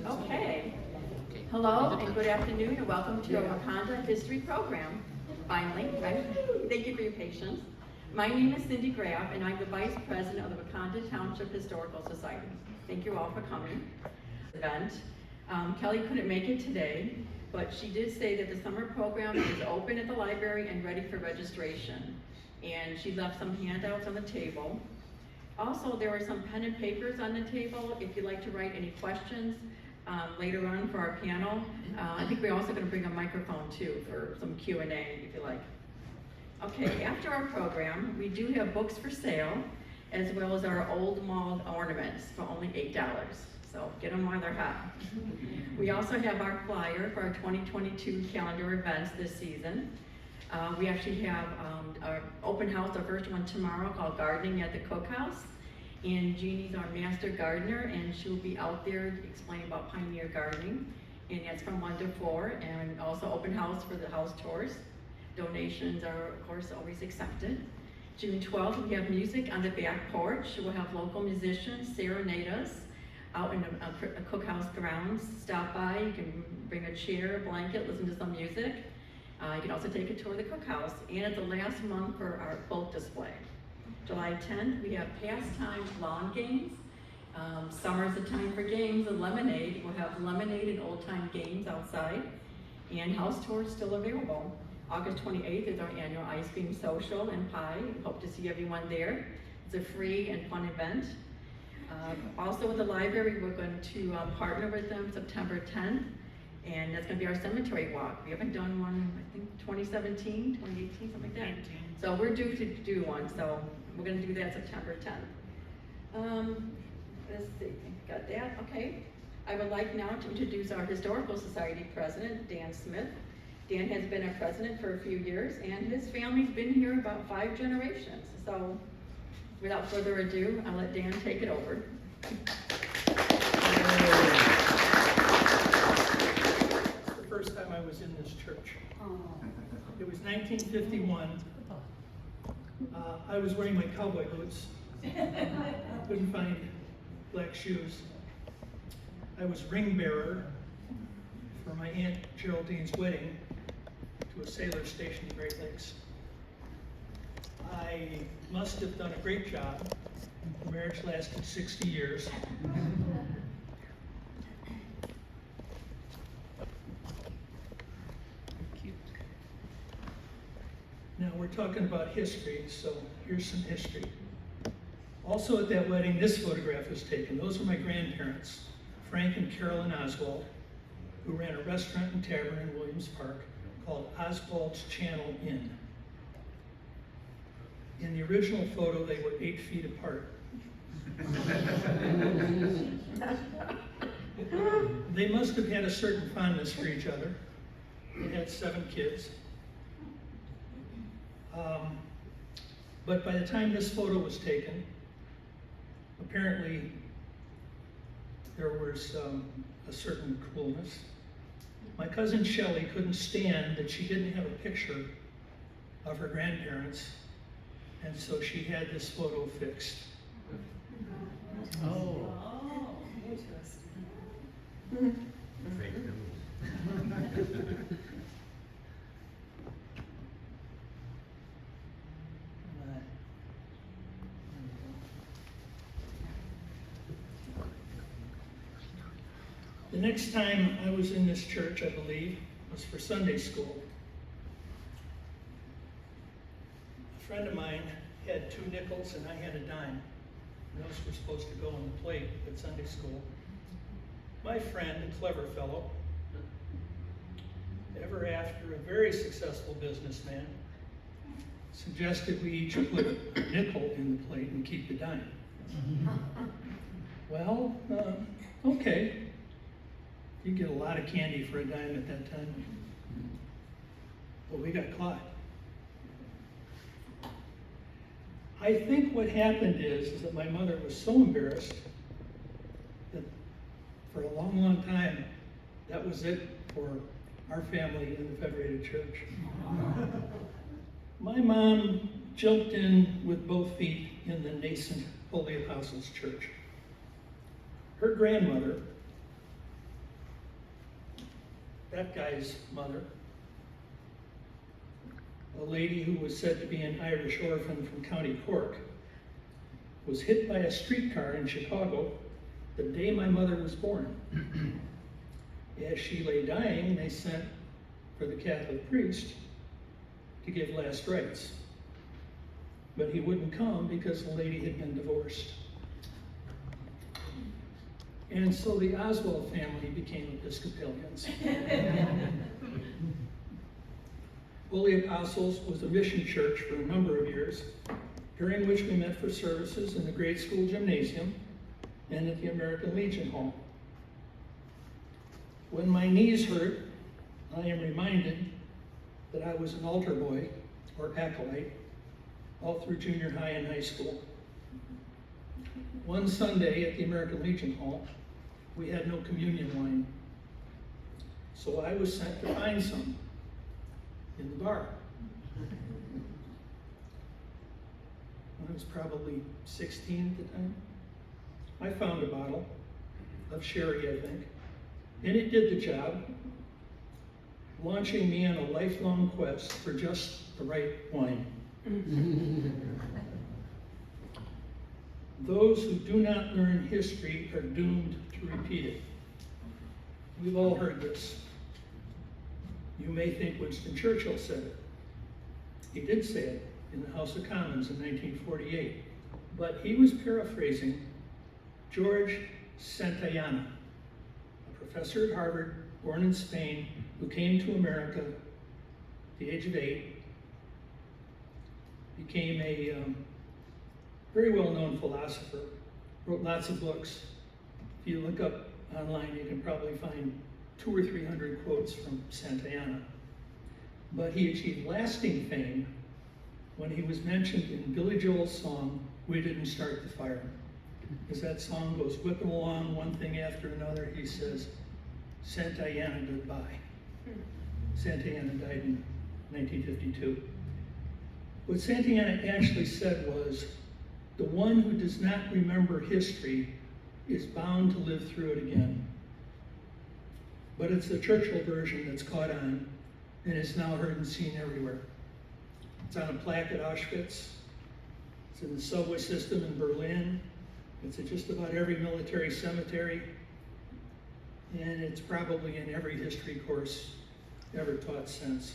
Okay. Hello and good afternoon and welcome to our Wakanda history program. Finally, right? Thank you for your patience. My name is Cindy Graff and I'm the Vice President of the Wakanda Township Historical Society. Thank you all for coming. Event. Kelly couldn't make it today, but she did say that the summer program is open at the library and ready for registration. And she left some handouts on the table. Also, there are some pen and papers on the table if you'd like to write any questions later on for our panel. I think we're also going to bring a microphone too for some Q&A if you like. Okay, after our program, we do have books for sale as well as our old mold ornaments for only $8. So get them while they're hot. We also have our flyer for our 2022 calendar events this season. We actually have our open house, our first one tomorrow, called Gardening at the Cookhouse. And Jeannie's our master gardener, and she'll be out there explaining about pioneer gardening. And that's from 1 to 4, and also open house for the house tours. Donations are, of course, always accepted. June 12th, we have music on the back porch. We'll have local musicians serenade us out in the cookhouse grounds. Stop by, you can bring a chair, a blanket, listen to some music. You can also take a tour of the cookhouse. And it's the last month for our boat display. July 10th, we have pastime lawn games. Summer's the time for games and lemonade. We'll have lemonade and old-time games outside. And house tours still available. August 28th is our annual ice cream social and pie. Hope to see everyone there. It's a free and fun event. Also with the library, we're going to partner with them September 10th. And that's going to be our cemetery walk. We haven't done one, I think 2017, 2018, something like that. So we're due to do one, so we're going to do that September 10th. Let's see, got that, okay. I would like now to introduce our Historical Society President, Dan Smith. Dan has been a president for a few years, and his family's been here about 5 generations. So without further ado, I'll let Dan take it over. First time I was in this church. It was 1951. I was wearing my cowboy boots. Couldn't find black shoes. I was ring bearer for my Aunt Geraldine's wedding to a sailor stationed in Great Lakes. I must have done a great job. The marriage lasted 60 years. Now we're talking about history, so here's some history. Also at that wedding, this photograph was taken. Those were my grandparents, Frank and Carolyn Oswald, who ran a restaurant and tavern in Williams Park called Oswald's Channel Inn. In the original photo, they were 8 feet apart. They must have had a certain fondness for each other. They had 7 kids. But by the time this photo was taken, apparently there was a certain coolness. My cousin Shelley couldn't stand that she didn't have a picture of her grandparents, and so she had this photo fixed. Oh. Interesting. Fake news. The next time I was in this church, I believe, was for Sunday school. A friend of mine had 2 nickels and I had a dime. And those were supposed to go on the plate at Sunday school. My friend, a clever fellow, ever after a very successful businessman, suggested we each put a nickel in the plate and keep the dime. Well, okay. You get a lot of candy for a dime at that time. But we got caught. I think what happened is that my mother was so embarrassed that for a long, long time, that was it for our family in the Federated Church. My mom jumped in with both feet in the nascent Holy Apostles Church. Her grandmother that guy's mother, a lady who was said to be an Irish orphan from County Cork, was hit by a streetcar in Chicago the day my mother was born. As she lay dying, they sent for the Catholic priest to give last rites. But he wouldn't come because the lady had been divorced. And so the Oswald family became Episcopalians. Holy Apostles was a mission church for a number of years, during which we met for services in the grade school gymnasium and at the American Legion Hall. When my knees hurt, I am reminded that I was an altar boy, or acolyte, all through junior high and high school. One Sunday at the American Legion Hall, we had no communion wine, so I was sent to find some in the bar. I was probably 16 at the time. I found a bottle of sherry, I think, and it did the job, launching me on a lifelong quest for just the right wine. Those who do not learn history are doomed to repeat it. We've all heard this. You may think Winston Churchill said it. He did say it in the House of Commons in 1948, but he was paraphrasing George Santayana, a professor at Harvard, born in Spain, who came to America at the age of 8, became a very well-known philosopher, wrote lots of books. If you look up online, you can probably find 200 or 300 quotes from Santayana. But he achieved lasting fame when he was mentioned in Billy Joel's song, "We Didn't Start the Fire." As that song goes whipping along, one thing after another, he says, "Santayana goodbye." Santayana died in 1952. What Santayana actually said was, the one who does not remember history is bound to live through it again. But it's the Churchill version that's caught on and is now heard and seen everywhere. It's on a plaque at Auschwitz. It's in the subway system in Berlin. It's at just about every military cemetery. And it's probably in every history course ever taught since.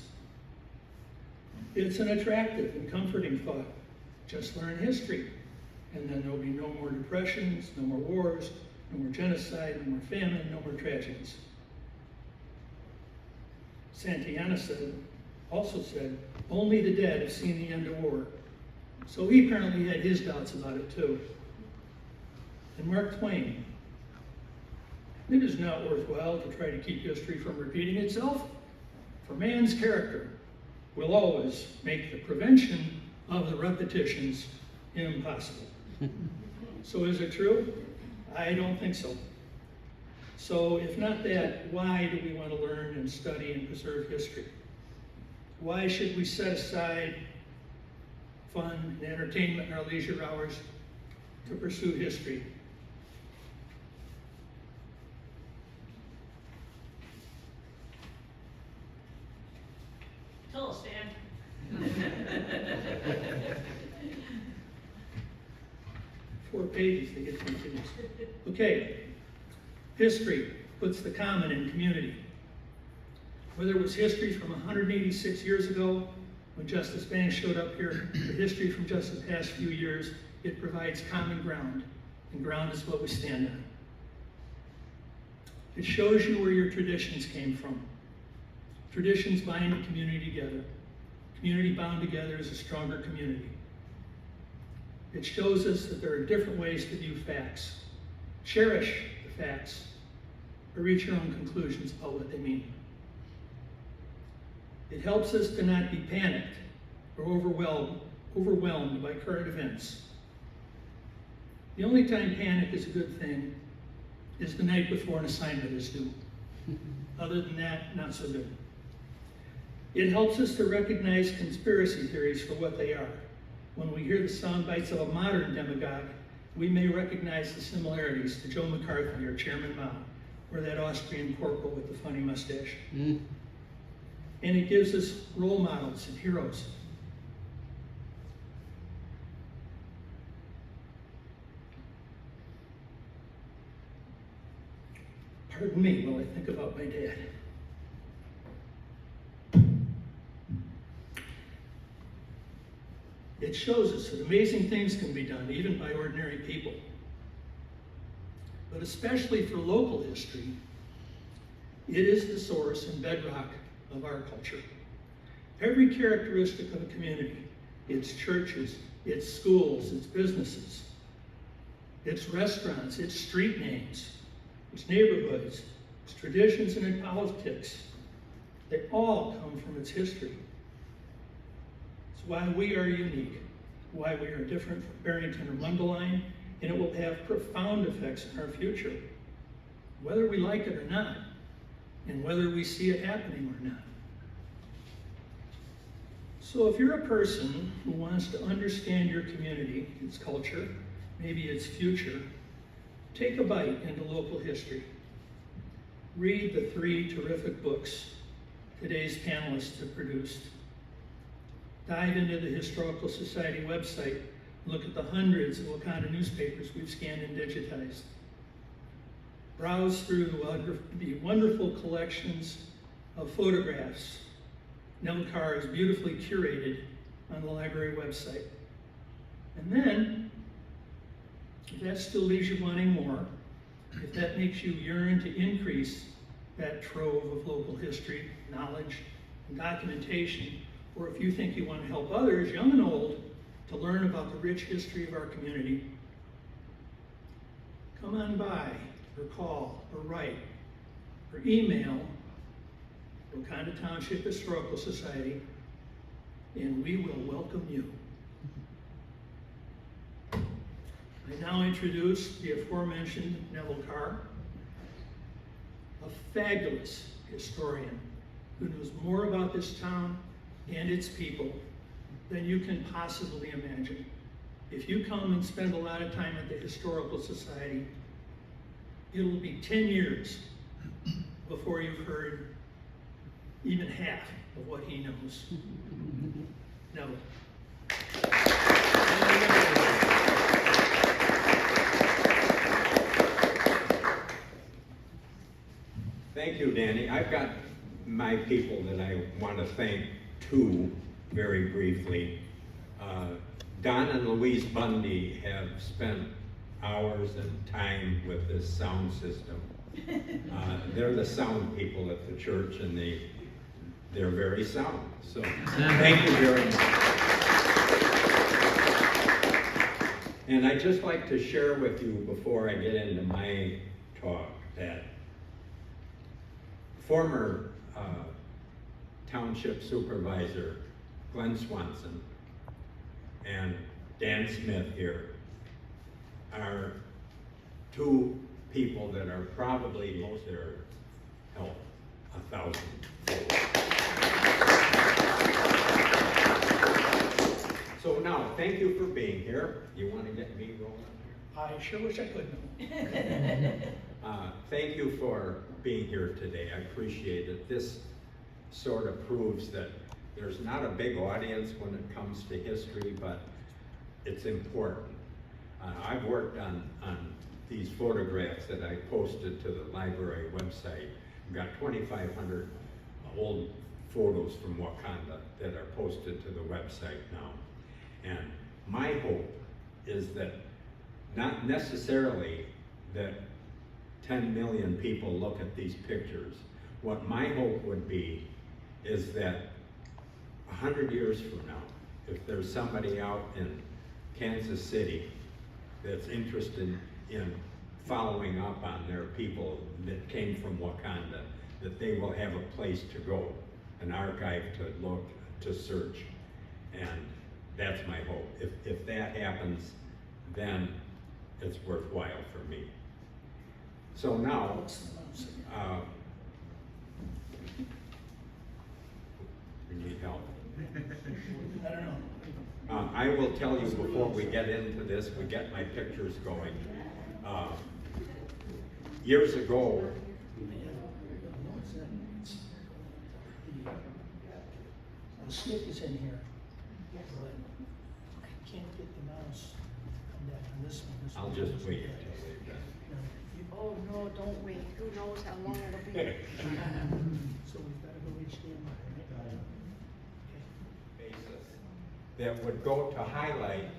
It's an attractive and comforting thought. Just learn history, and then there'll be no more depressions, no more wars, no more genocide, no more famine, no more tragedies. Santayana also said, only the dead have seen the end of war. So he apparently had his doubts about it too. And Mark Twain, it is not worthwhile to try to keep history from repeating itself, for man's character will always make the prevention of the repetitions impossible. So is it true? I don't think so. So if not that, why do we want to learn and study and preserve history? Why should we set aside fun and entertainment in our leisure hours to pursue history? Tell us, Dan. 4 pages to get through things. Okay, history puts the common in community. Whether it was history from 186 years ago, when Justice Banks showed up here, or history from just the past few years, it provides common ground, and ground is what we stand on. It shows you where your traditions came from. Traditions bind the community together. Community bound together is a stronger community. It shows us that there are different ways to view facts. Cherish the facts, or reach your own conclusions about what they mean. It helps us to not be panicked or overwhelmed by current events. The only time panic is a good thing is the night before an assignment is due. Other than that, not so good. It helps us to recognize conspiracy theories for what they are. When we hear the sound bites of a modern demagogue, we may recognize the similarities to Joe McCarthy or Chairman Mao, or that Austrian corporal with the funny mustache. And it gives us role models and heroes. Pardon me while I think about my dad. It shows us that amazing things can be done, even by ordinary people. But especially for local history, it is the source and bedrock of our culture. Every characteristic of a community, its churches, its schools, its businesses, its restaurants, its street names, its neighborhoods, its traditions, and its politics, they all come from its history. It's why we are unique, why we are different from Barrington or Mundelein, and it will have profound effects in our future, whether we like it or not, and whether we see it happening or not. So if you're a person who wants to understand your community, its culture, maybe its future, take a bite into local history. Read the 3 terrific books today's panelists have produced. Dive into the Historical Society website. Look at the hundreds of Wakanda newspapers we've scanned and digitized. Browse through the wonderful collections of photographs Nell Carr is beautifully curated on the library website. And then, if that still leaves you wanting more, if that makes you yearn to increase that trove of local history, knowledge, and documentation, or if you think you want to help others, young and old, to learn about the rich history of our community, come on by, or call, or write, or email Wauconda Township Historical Society, and we will welcome you. I now introduce the aforementioned Neville Carr, a fabulous historian who knows more about this town and its people than you can possibly imagine. If you come and spend a lot of time at the Historical Society, it'll be 10 years before you've heard even half of what he knows. Neville. Thank you, Danny. I've got my people that I want to thank too, very briefly. Don and Louise Bundy have spent hours and time with this sound system. They're the sound people at the church, and they're very sound. So thank you very much. And I'd just like to share with you before I get into my talk that former Township Supervisor Glenn Swanson and Dan Smith here are two people that are probably most their help 1,000. So now, thank you for being here. You want to get me rolling here? I sure wish I could know. Thank you for being here today. I appreciate it. This sort of proves that there's not a big audience when it comes to history, but it's important. I've worked on these photographs that I posted to the library website. We've got 2,500 old photos from Wakanda that are posted to the website now. And my hope is that not necessarily that 10 million people look at these pictures. What my hope would be is that 100 years from now, if there's somebody out in Kansas City that's interested in following up on their people that came from Wakanda, that they will have a place to go, an archive to look, to search. And that's my hope. If that happens, then it's worthwhile for me. So now, we need help. I don't know. I will tell you before we get into this, we get my pictures going. Years ago, the stick is in here. But I can't get the mouse on that, on this one. This I'll one just goes wait like until they're done. that. Oh, no, don't wait. Who knows how long it'll be. So we've got to go HDMI, right? Okay. Basis that would go to highlight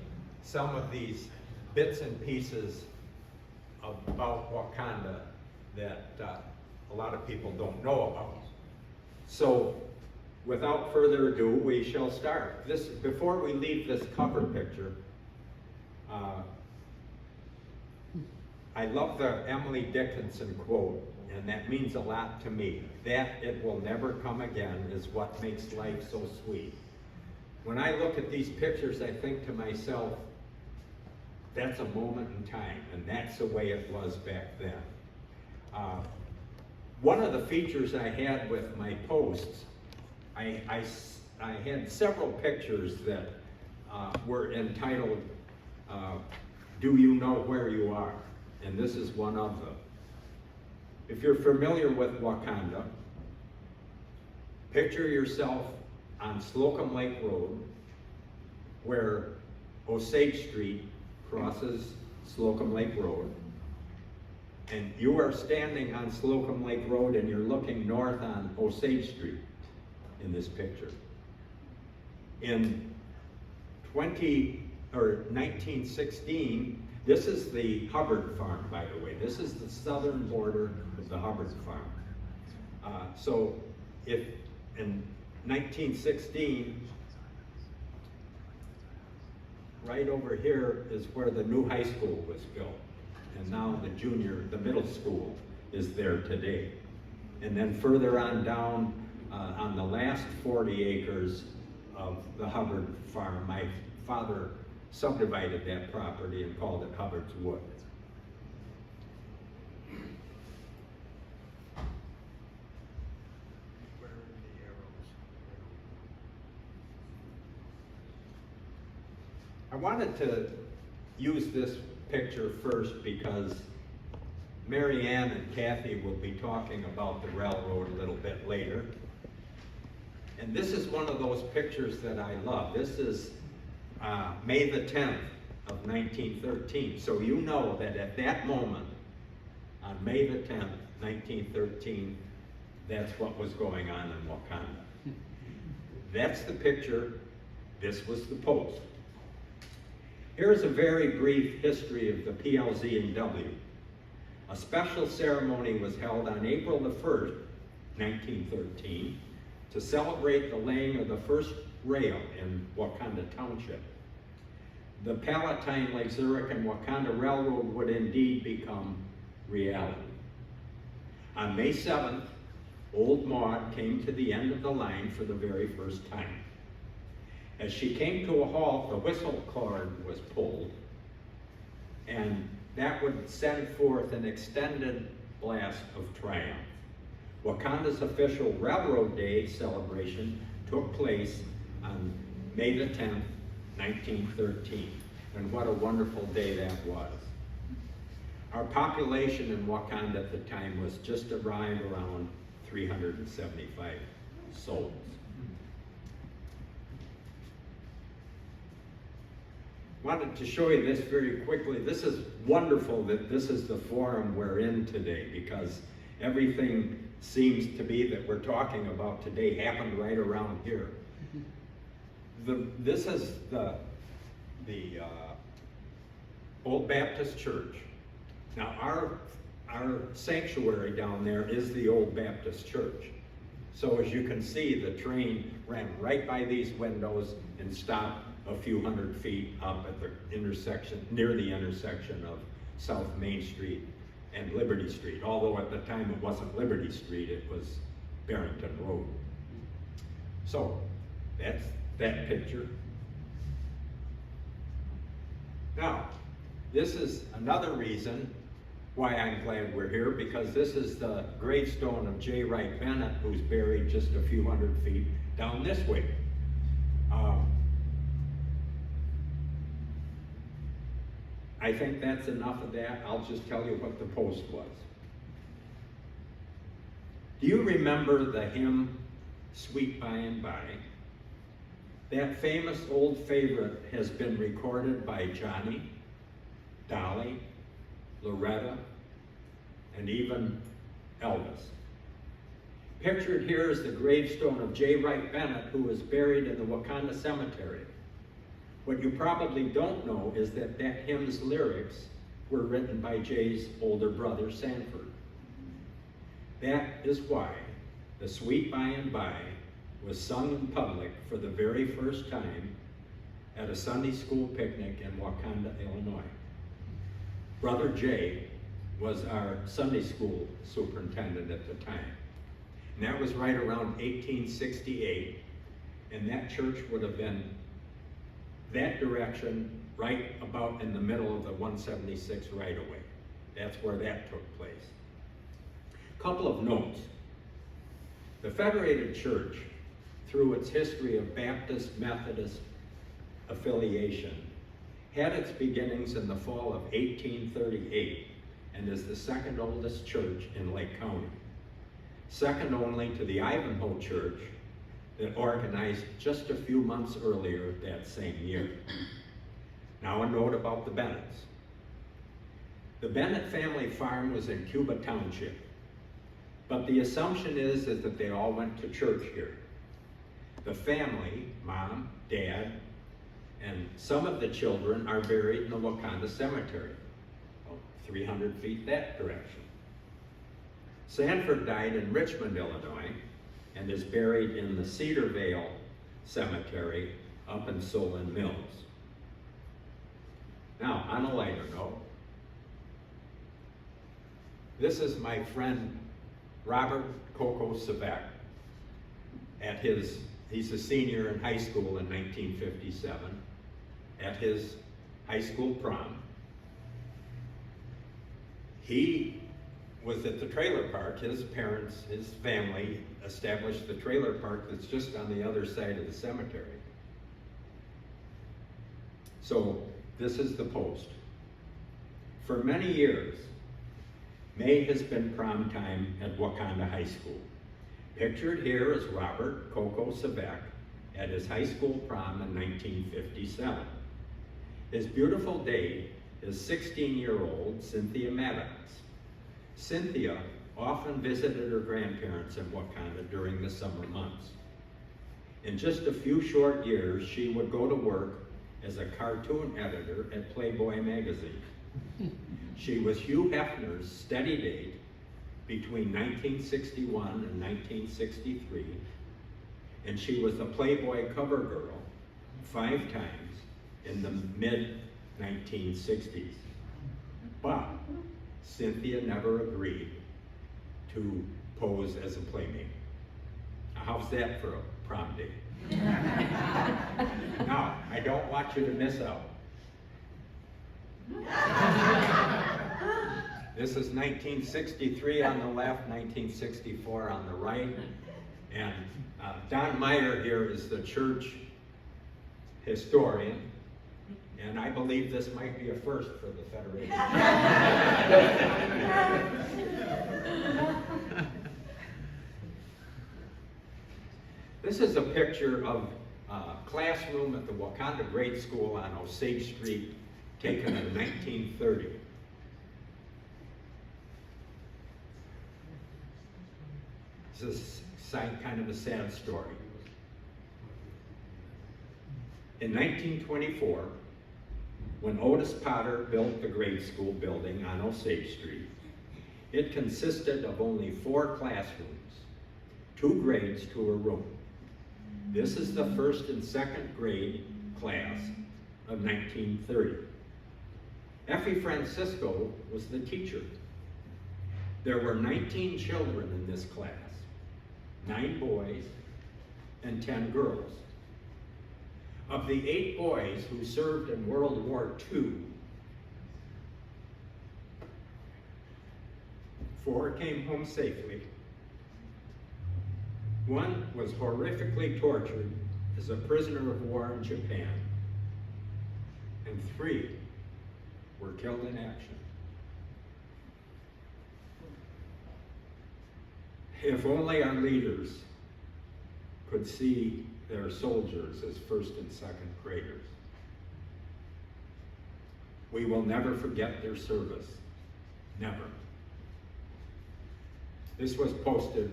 some of these bits and pieces about Wauconda that a lot of people don't know about. So, without further ado, we shall start. Before we leave this cover picture, I love the Emily Dickinson quote, and that means a lot to me. That it will never come again is what makes life so sweet. When I look at these pictures, I think to myself, that's a moment in time, and that's the way it was back then. One of the features I had with my posts, I had several pictures that were entitled, Do You Know Where You Are? And this is one of them. If you're familiar with Wakanda, picture yourself on Slocum Lake Road, where Osage Street crosses Slocum Lake Road, and you are standing on Slocum Lake Road and you're looking north on Osage Street in this picture. In 1916, this is the Hubbard Farm, by the way. This is the southern border of the Hubbard Farm. So if in 1916, right over here is where the new high school was built. And now the middle school is there today. And then further on down, on the last 40 acres of the Hubbard Farm, my father subdivided that property and called it Hubbard's Wood. Where are the arrows? I wanted to use this picture first because Mary Ann and Kathy will be talking about the railroad a little bit later. And this is one of those pictures that I love. This is May the 10th of 1913. So you know that at that moment, on May the 10th, 1913, that's what was going on in Wauconda. That's the picture. This was the post. Here's a very brief history of the PLZ&W. A special ceremony was held on April the 1st, 1913, to celebrate the laying of the first rail in Wauconda Township. The Palatine, Lake Zurich, and Wauconda Railroad would indeed become reality. On May 7th, Old Maud came to the end of the line for the very first time. As she came to a halt, the whistle cord was pulled, and that would send forth an extended blast of triumph. Wakanda's official Railroad Day celebration took place on May the 10th, 1913, and what a wonderful day that was. Our population in Wauconda at the time was just around 375 souls. Wanted to show you this very quickly. This is wonderful that this is the forum we're in today, because everything seems to be that we're talking about today happened right around here. This is the Old Baptist Church. Now our sanctuary down there is the Old Baptist Church. So as you can see, the train ran right by these windows and stopped a few hundred feet up at the intersection, near the intersection of South Main Street and Liberty Street. Although at the time it wasn't Liberty Street, it was Barrington Road. So that's that picture. Now, this is another reason why I'm glad we're here, because this is the gravestone of J. Wright Bennett, who's buried just a few hundred feet down this way. I think that's enough of that. I'll just tell you what the post was. Do you remember the hymn, Sweet By and By? That famous old favorite has been recorded by Johnny, Dolly, Loretta, and even Elvis. Pictured here is the gravestone of J. Wright Bennett, who was buried in the Wauconda Cemetery. What you probably don't know is that that hymn's lyrics were written by Jay's older brother, Sanford. That is why the Sweet By and By was sung in public for the very first time at a Sunday school picnic in Wauconda, Illinois. Brother Jay was our Sunday school superintendent at the time. And that was right around 1868, and that church would have been that direction right about in the middle of the 176 right-of-way. That's where that took place. Couple of notes. The Federated Church, through its history of Baptist Methodist affiliation, had its beginnings in the fall of 1838 and is the second oldest church in Lake County. Second only to the Ivanhoe Church that organized just a few months earlier that same year. Now a note about the Bennetts. The Bennett family farm was in Cuba Township, but the assumption is that they all went to church here. The family, mom, dad, and some of the children are buried in the Wauconda Cemetery, 300 feet that direction. Sanford died in Richmond, Illinois, and is buried in the Cedar Vale Cemetery up in Solon Mills. Now, on a lighter note, this is my friend Robert Kokossac he's a senior in high school in 1957, at his high school prom. He was at the trailer park. His parents, his family established the trailer park that's just on the other side of the cemetery. So this is the post. For many years, May has been prom time at Wauconda High School. Pictured here is Robert Kokossac at his high school prom in 1957. His beautiful date is 16-year-old Cynthia Maddox. Cynthia often visited her grandparents in Wauconda during the summer months. In just a few short years, she would go to work as a cartoon editor at Playboy magazine. She was Hugh Hefner's steady date between 1961 and 1963, and she was a Playboy cover girl 5 times in the mid-1960s. But Cynthia never agreed to pose as a playmate. How's that for a prom date? Now, I don't want you to miss out. This is 1963 on the left, 1964 on the right. And Don Meyer here is the church historian. And I believe this might be a first for the Federated. This is a picture of a classroom at the Wauconda Grade School on Osage Street, taken in 1930. This is kind of a sad story. In 1924, when Otis Potter built the grade school building on Osage Street, it consisted of only 4 classrooms, 2 grades to a room. This is the first and second grade class of 1930. Effie Francisco was the teacher. There were 19 children in this class, 9 boys and 10 girls. Of the 8 boys who served in World War II, 4 came home safely. 1 was horrifically tortured as a prisoner of war in Japan, and 3 were killed in action. If only our leaders could see their soldiers as first and second graders. We will never forget their service, never. This was posted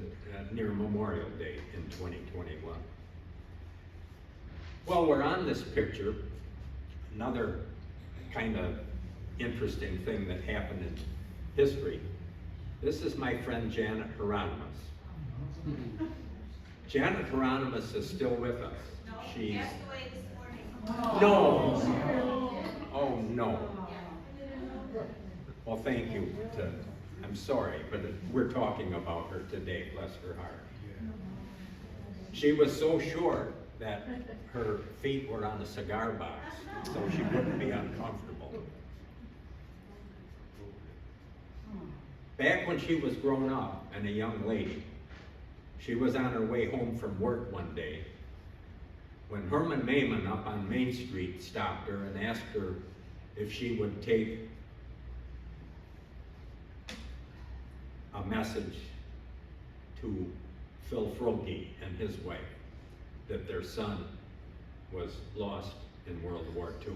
near Memorial Day in 2021. While we're on this picture, another kind of interesting thing that happened in history. This is my friend Janet Hieronymus. Janet Hieronymus is still with us. She's no. Oh no. Well, thank you. I'm sorry, but we're talking about her today. Bless her heart. She was so short that her feet were on a cigar box, so she wouldn't be uncomfortable. Back when she was grown up and a young lady, she was on her way home from work one day when Herman Mayman up on Main Street stopped her and asked her if she would take a message to Phil Froke and his wife that their son was lost in World War II.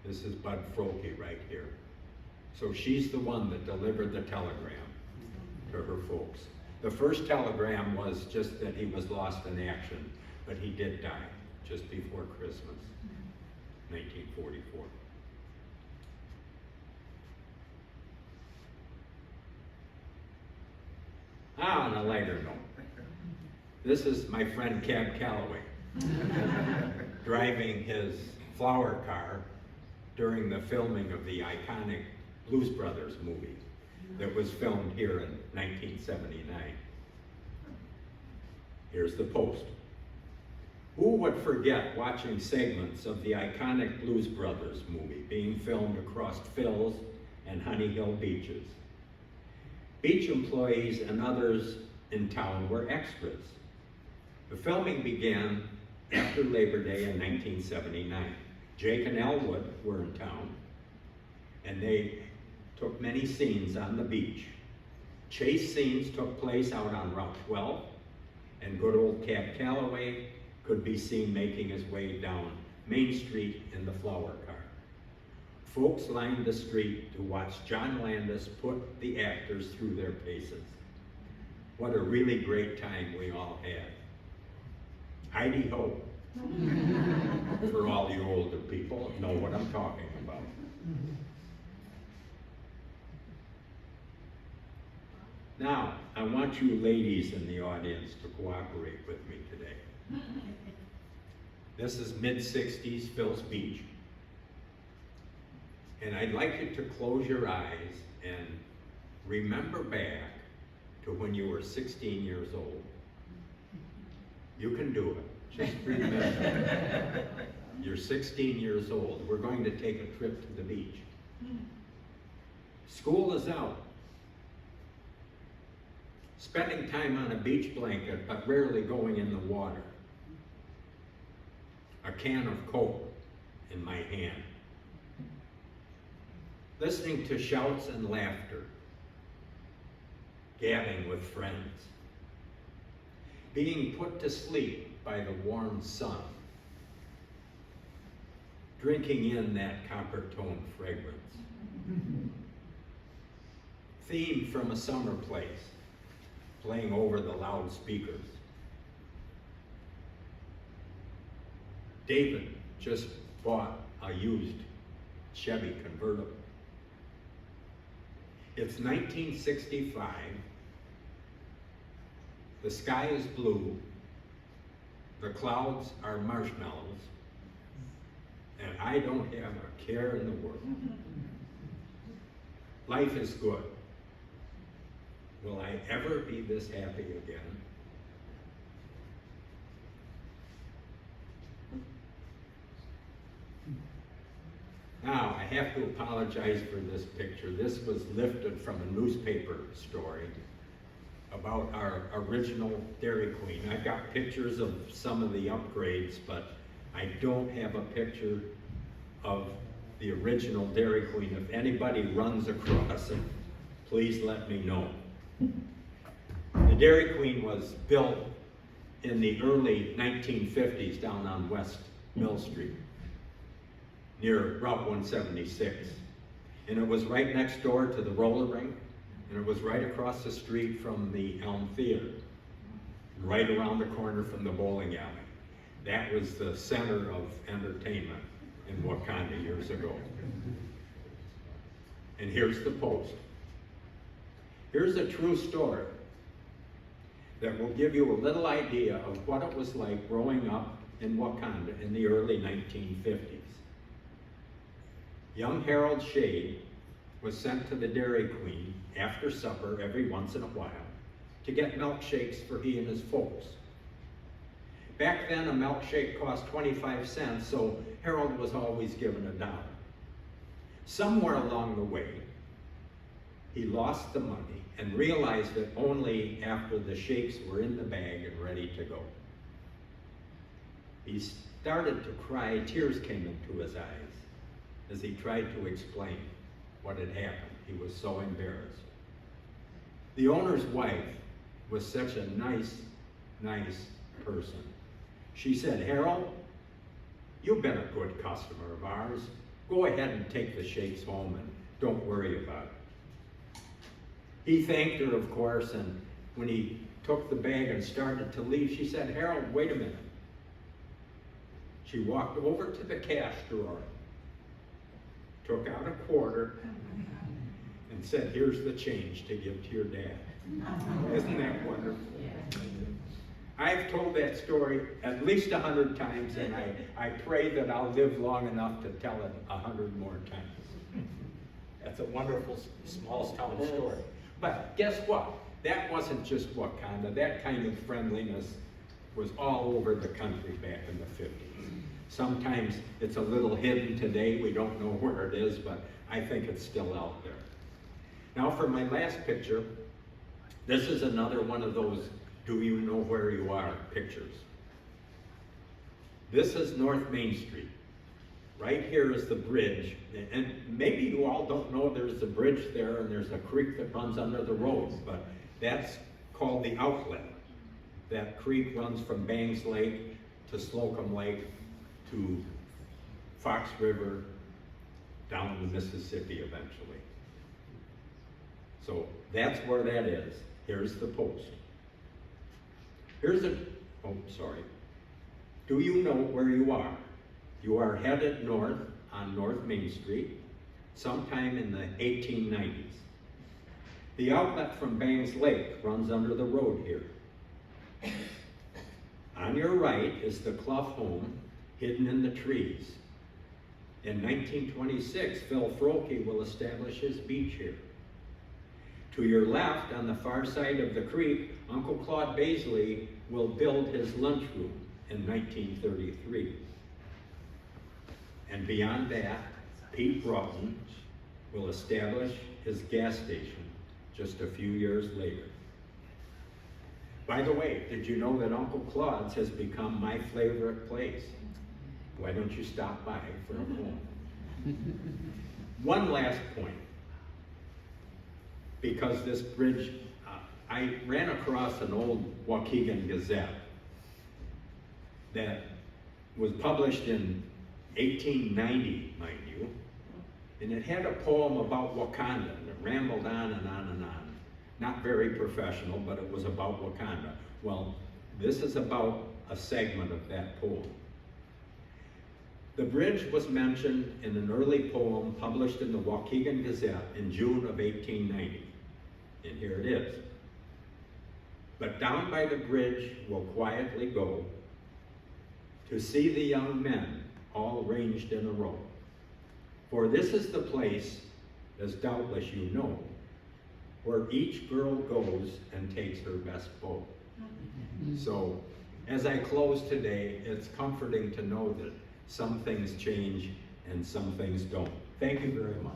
This is Bud Froke right here. So she's the one that delivered the telegram to her folks. The first telegram was just that he was lost in action, but he did die just before Christmas, 1944. On a lighter note, this is my friend Cab Calloway driving his flower car during the filming of the iconic Blues Brothers movie that was filmed here in 1979. Here's the post. Who would forget watching segments of the iconic Blues Brothers movie being filmed across Phil's and Honey Hill beaches? Beach employees and others in town were extras. The filming began after Labor Day in 1979. Jake and Elwood were in town, and they took many scenes on the beach. Chase scenes took place out on Route 12, and good old Cab Calloway could be seen making his way down Main Street in the flower car. Folks lined the street to watch John Landis put the actors through their paces. What a really great time we all had. Heidi ho. For all you older people know what I'm talking about. Now, I want you ladies in the audience to cooperate with me today. This is mid-60s Phil's Beach. And I'd like you to close your eyes and remember back to when you were 16 years old. You can do it. Just remember. You're 16 years old. We're going to take a trip to the beach. School is out. Spending time on a beach blanket, but rarely going in the water. A can of Coke in my hand. Listening to shouts and laughter. Gabbing with friends. Being put to sleep by the warm sun. Drinking in that copper-toned fragrance. Theme from a summer place, playing over the loudspeakers. David just bought a used Chevy convertible. It's 1965. The sky is blue. The clouds are marshmallows. And I don't have a care in the world. Life is good. Will I ever be this happy again? Now, I have to apologize for this picture. This was lifted from a newspaper story about our original Dairy Queen. I've got pictures of some of the upgrades, but I don't have a picture of the original Dairy Queen. If anybody runs across it, please let me know. The Dairy Queen was built in the early 1950s down on West Mill Street, near Route 176. And it was right next door to the roller rink, and it was right across the street from the Elm Theater, right around the corner from the bowling alley. That was the center of entertainment in Wauconda years ago. And here's the post. Here's a true story that will give you a little idea of what it was like growing up in Wakanda in the early 1950s. Young Harold Shade was sent to the Dairy Queen after supper every once in a while to get milkshakes for he and his folks. Back then, a milkshake cost 25 cents, so Harold was always given $1. Somewhere along the way, he lost the money and realized it only after the shakes were in the bag and ready to go. He started to cry. Tears came into his eyes as he tried to explain what had happened. He was so embarrassed. The owner's wife was such a nice person. She said, "Harold, you've been a good customer of ours. Go ahead and take the shakes home and don't worry about it." He thanked her, of course, and when he took the bag and started to leave, she said, "Harold, wait a minute." She walked over to the cash drawer, took out a quarter, and said, "Here's the change to give to your dad." Isn't that wonderful? I've told that story at least 100 times, and I pray that I'll live long enough to tell it 100 more times. That's a wonderful small town story. But guess what? That wasn't just Wauconda. That kind of friendliness was all over the country back in the 50s. Sometimes it's a little hidden today. We don't know where it is, but I think it's still out there. Now for my last picture, this is another one of those "do you know where you are" pictures. This is North Main Street. Right here is the bridge, and maybe you all don't know there's a bridge there and there's a creek that runs under the road, but that's called the outlet. That creek runs from Bangs Lake to Slocum Lake to Fox River down the Mississippi eventually. So that's where that is. Here's the post. Do you know where you are? You are headed north on North Main Street sometime in the 1890s. The outlet from Bangs Lake runs under the road here. On your right is the Clough home hidden in the trees. In 1926, Phil Frohlke will establish his beach here. To your left, on the far side of the creek, Uncle Claude Baisley will build his lunchroom in 1933. And beyond that, Pete Broughton will establish his gas station just a few years later. By the way, did you know that Uncle Claude's has become my favorite place? Why don't you stop by for a moment? One last point. Because this bridge, I ran across an old Waukegan Gazette that was published in 1890, mind you, and it had a poem about Wakanda, and it rambled on and on and on. Not very professional, but it was about Wakanda. Well, this is about a segment of that poem. The bridge was mentioned in an early poem published in the Waukegan Gazette in June of 1890. And here it is. But down by the bridge we'll quietly go to see the young men all ranged in a row. For this is the place, as doubtless you know, where each girl goes and takes her best bow. So, as I close today, it's comforting to know that some things change and some things don't. Thank you very much.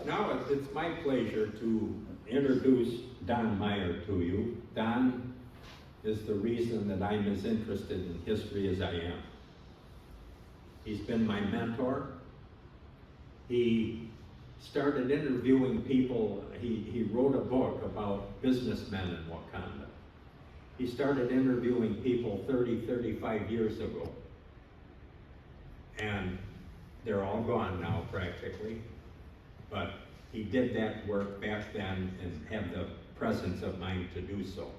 Now it's my pleasure to introduce Don Meyer to you. Don is the reason that I'm as interested in history as I am. He's been my mentor. He started interviewing people. He wrote a book about businessmen in Wauconda. He started interviewing people 30, 35 years ago. And they're all gone now practically. But he did that work back then and had the presence of mind to do so.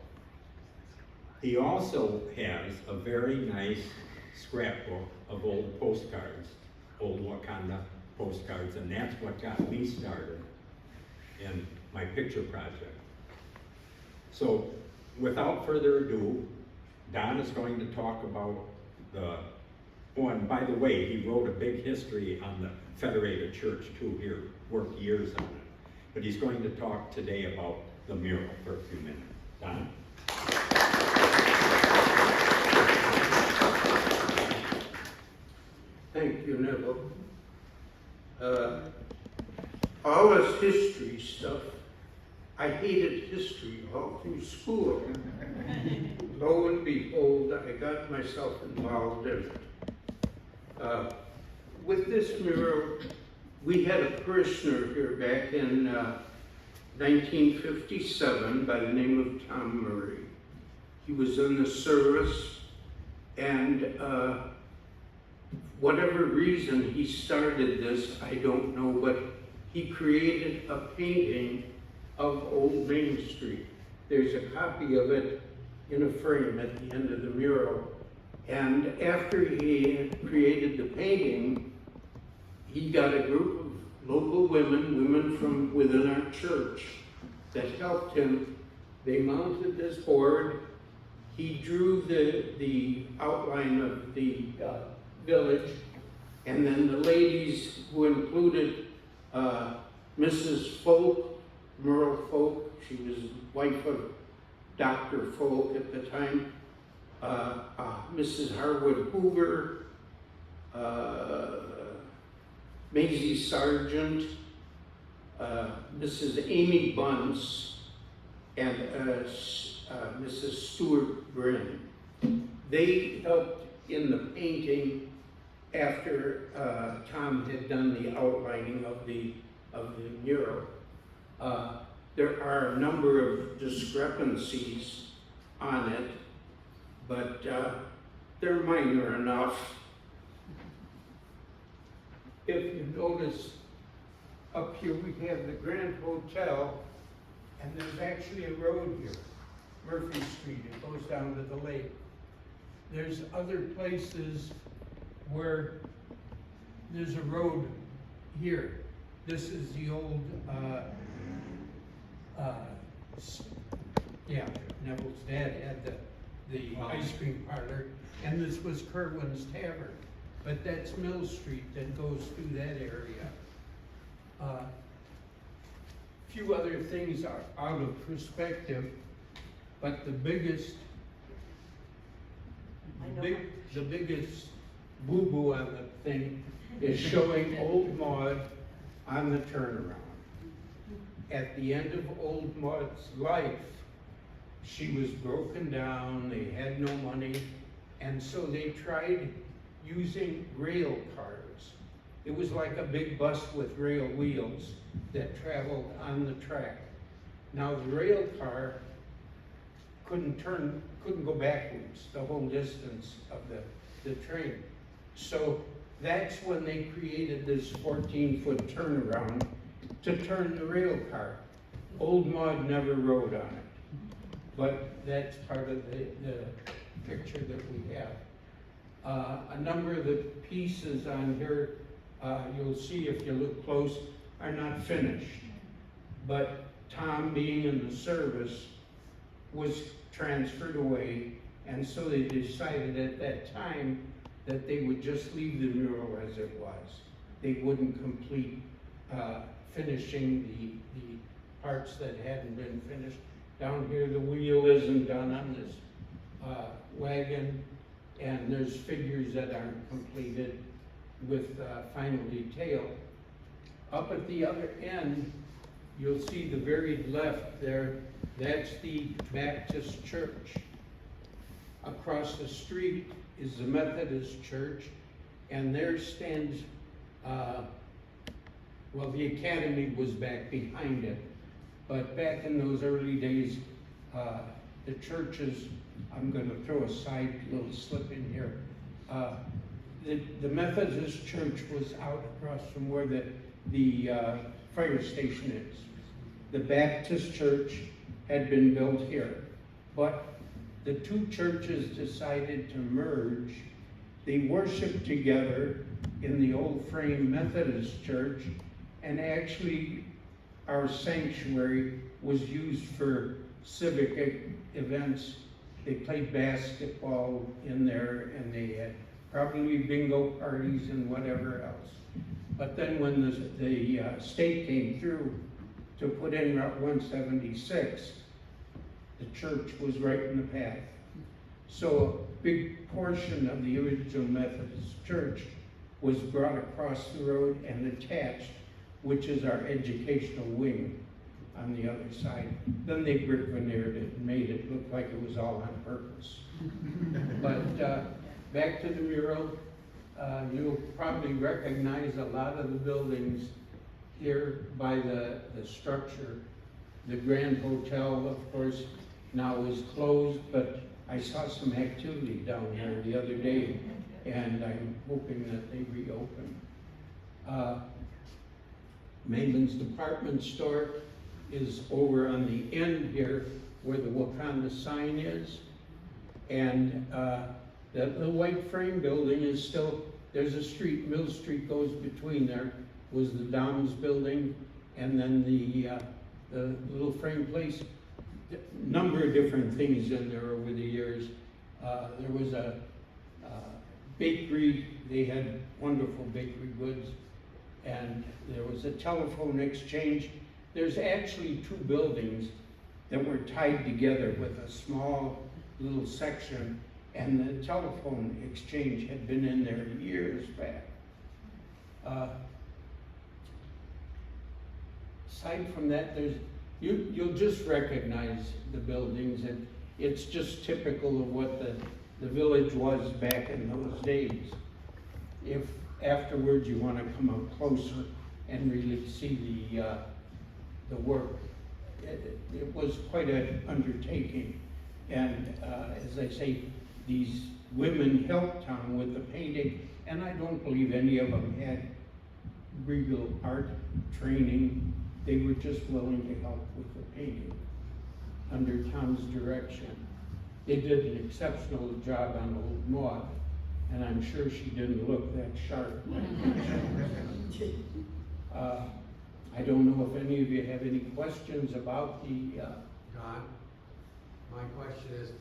He also has a very nice scrapbook of old postcards, old Wauconda postcards, and that's what got me started in my picture project. So without further ado, Don is going to talk about and by the way, he wrote a big history on the Federated Church too. He worked years on it. But he's going to talk today about the mural for a few minutes. Don? Thank you, Neville. All this history stuff, I hated history all through school. Lo and behold, I got myself involved in it. With this mural, we had a parishioner here back in 1957 by the name of Tom Murray. He was in the service, and whatever reason he started this, I don't know, but he created a painting of Old Main Street. There's a copy of it in a frame at the end of the mural. And after he created the painting, he got a group of local women from within our church that helped him. They mounted this board. He drew the outline of the village, and then the ladies, who included Mrs. Folk, Mural Folk, she was wife of Dr. Folk at the time, Mrs. Harwood Hoover, Maisie Sargent, Mrs. Amy Bunce, and Mrs. Stewart Brin. They helped in the painting after Tom had done the outlining of the mural. There are a number of discrepancies on it, but they're minor enough. If you notice, up here we have the Grand Hotel, and there's actually a road here, Murphy Street. It goes down to the lake. There's other places where there's a road here. This is the old, Neville's dad had the ice cream parlor, and this was Kerwin's Tavern. But that's Mill Street that goes through that area. Few other things are out of perspective, but the biggest boo-boo on the thing is showing Old Maud on the turnaround. At the end of Old Maud's life, she was broken down, they had no money, and so they tried using rail cars. It was like a big bus with rail wheels that traveled on the track. Now the rail car couldn't go backwards the whole distance of the train. So that's when they created this 14-foot turnaround to turn the rail car. Old Maud never rode on it, but that's part of the picture that we have. A number of the pieces on here, you'll see if you look close, are not finished. But Tom, being in the service, was transferred away, and so they decided at that time that they would just leave the mural as it was. They wouldn't complete finishing the parts that hadn't been finished. Down here, the wheel isn't done on this wagon, and there's figures that aren't completed with final detail. Up at the other end, you'll see the very left there, that's the Baptist church. Across the street is the Methodist church, and there stands Well, the academy was back behind it, but back in those early days, the churches, I'm gonna throw a side little slip in here. The Methodist church was out across from where the fire station is. The Baptist church had been built here, but the two churches decided to merge. They worshiped together in the old frame Methodist church, and actually our sanctuary was used for civic events. They played basketball in there, and they had probably bingo parties and whatever else. But then when the state came through to put in Route 176, the church was right in the path. So a big portion of the original Methodist church was brought across the road and attached, which is our educational wing on the other side. Then they brick veneered it and made it look like it was all on purpose. But back to the mural, you'll probably recognize a lot of the buildings here by the structure. The Grand Hotel, of course, now is closed, but I saw some activity down there the other day, and I'm hoping that they reopen. Mainland's department store is over on the end here where the Wauconda sign is. And the white frame building is still, there's a street, Mill Street goes between there, was the Downs building, and then the little frame place. Number of different things in there over the years. There was a bakery, they had wonderful bakery goods, and there was a telephone exchange. There's actually two buildings that were tied together with a small little section, and the telephone exchange had been in there years back. Aside from that, you'll just recognize the buildings, and it's just typical of what the village was back in those days. If afterwards you want to come up closer and really see the work, it was quite an undertaking. And as I say, these women helped Tom with the painting, and I don't believe any of them had real art training. They were just willing to help with the painting under Tom's direction. They did an exceptional job on Old Maud, and I'm sure she didn't look that sharp. I don't know if any of you have any questions about the... Don, my question is,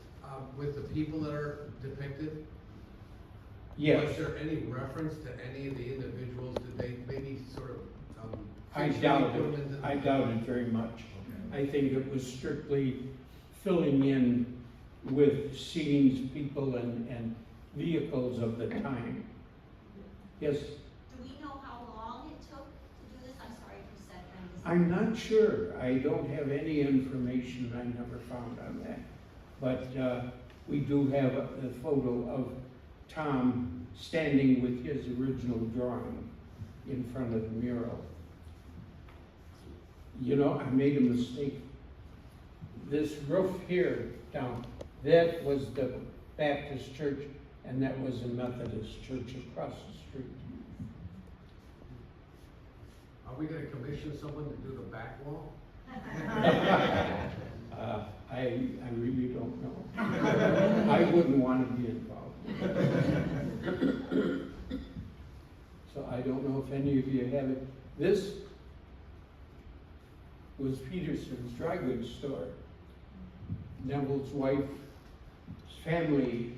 with the people that are depicted, Yes. was there any reference to any of the individuals? Did they maybe sort of I doubt it very much. I think it was strictly filling in with scenes, people, and vehicles of the time. Yes? Do we know how long it took to do this? I'm sorry for setting this. I'm not sure. I don't have any information. I never found on that. But we do have a photo of Tom standing with his original drawing in front of the mural. You know, I made a mistake. This roof here down, that was the Baptist church, and that was the Methodist church across the street. Are we gonna commission someone to do the back wall? I really don't know. I wouldn't want to be involved. So I don't know if any of you have it. This was Peterson's dry goods store. Neville's wife's family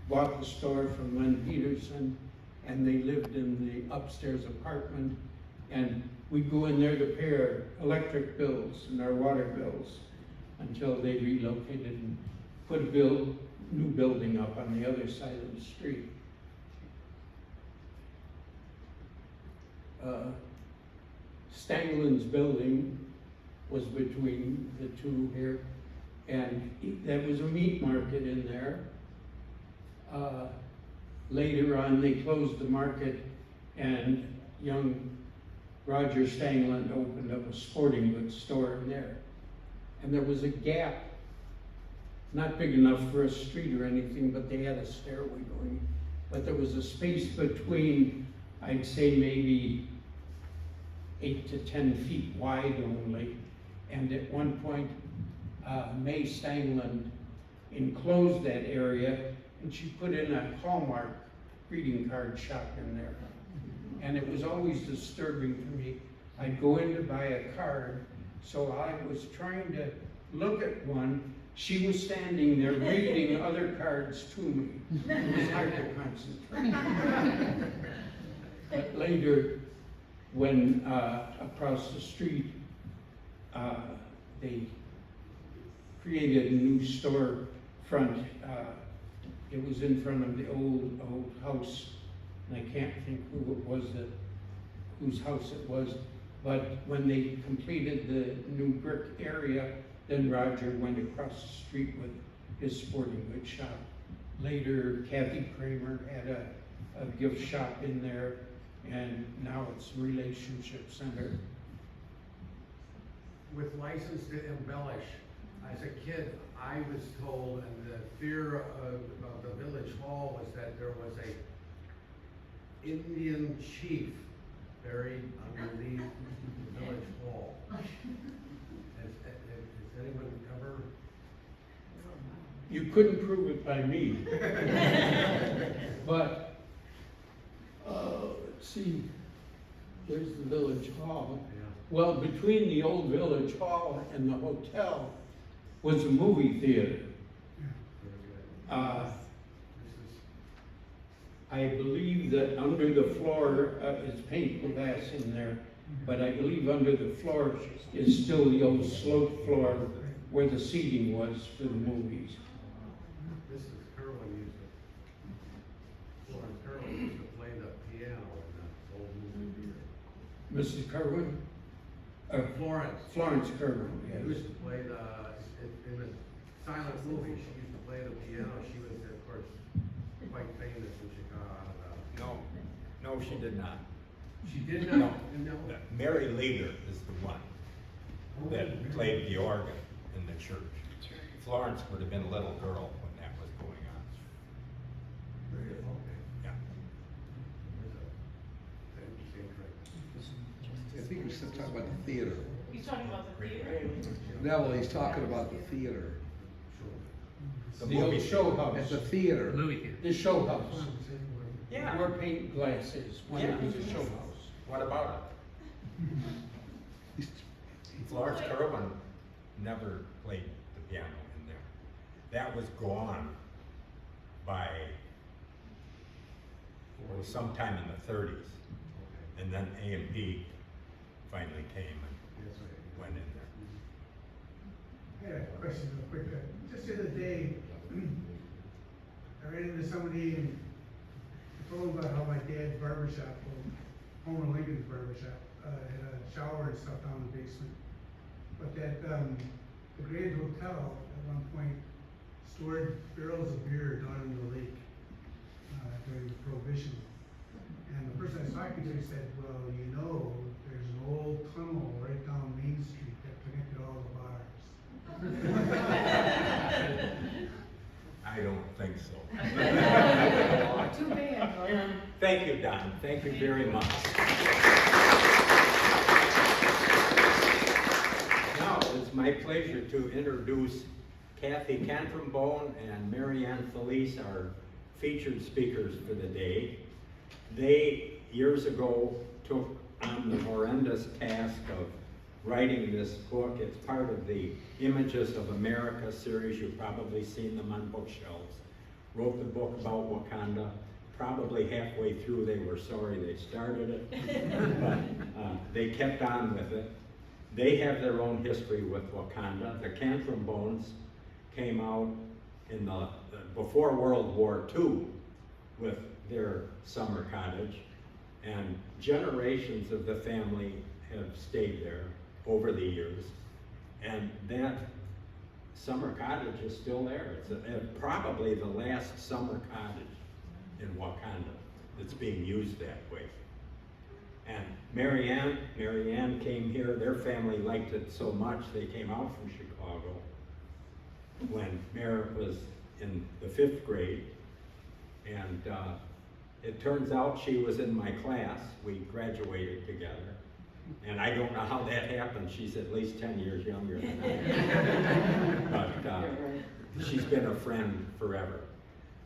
bought the store from Len Peterson, and they lived in the upstairs apartment, and we'd go in there to pay our electric bills and our water bills until they relocated and put a new building up on the other side of the street. Stanglin's building was between the two here, and there was a meat market in there. Later on, they closed the market, and young Roger Stangland opened up a sporting goods store in there. And there was a gap, not big enough for a street or anything, but they had a stairway going. But there was a space between, I'd say maybe 8 to 10 feet wide only. And at one point, May Stangland enclosed that area, and she put in a Hallmark greeting card shop in there. And it was always disturbing to me. I'd go in to buy a card, so I was trying to look at one. She was standing there reading other cards to me. It was hard to concentrate. But later, when across the street, they created a new storefront. It was in front of the old house, and I can't think who it was whose house it was. But when they completed the new brick area, then Roger went across the street with his sporting goods shop. Later, Kathy Kramer had a gift shop in there, and now it's a relationship center. With license to embellish, as a kid, I was told, and the fear of the village hall was that there was a Indian chief buried underneath the village hall. Has anyone ever? You couldn't prove it by me. But, let's see, there's the village hall. Yeah. Well, between the old village hall and the hotel was a movie theater. I believe that under the floor is paint glass in there, but I believe under the floor is still the old slope floor where the seating was for the movies. Mrs. Kerwin Florence Kerwin used to play the piano in that old movie theater. Mrs. Kerwin? Florence Kerwin, She yes. used to play in the silent movie, she used to play the piano. She was, of course, quite famous in Chicago. No, she did not. She did No. not? Mary Leader is the one that played the organ in the church. Florence would have been a little girl when that was going on. Yeah. I think he's talking about the theater. He's talking about the theater? No, he's talking about the theater. The old show house. At the theater. The show house. Yeah. Where paint glass is, when it was a show house. What about it? Florence Kerwin never played the piano in there. That was gone by sometime in the 30s. And then A&P finally came and went in there. I had a question real quick. Just the other day, I ran into somebody and told about how my dad's barbershop, Homer Lincoln's barbershop, had a shower and stuff down in the basement. But that, the Grand Hotel at one point stored barrels of beer down in the lake during the Prohibition. And the person I was talking to said, well, you know, there's an old tunnel right down Main Street that connected all the bars. I don't think so. Too bad. Thank you, Don. Thank you very much. Now, it's my pleasure to introduce Kathy Cantrambone and Mary Ann Felice, our featured speakers for the day. They, years ago, took on the horrendous task of writing this book. It's part of the Images of America series. You've probably seen them on bookshelves. Wrote the book about Wakanda. Probably halfway through they were sorry they started it, but they kept on with it. They have their own history with Wakanda. The Cantrambones came out in the before World War II with their summer cottage, and generations of the family have stayed there over the years, and that summer cottage is still there. It's probably the last summer cottage in Wauconda that's being used that way. And Mary Ann came here, their family liked it so much, they came out from Chicago when Meyer was in the 5th grade. And it turns out she was in my class. We graduated together. And I don't know how that happened. She's at least 10 years younger than I am. But she's been a friend forever.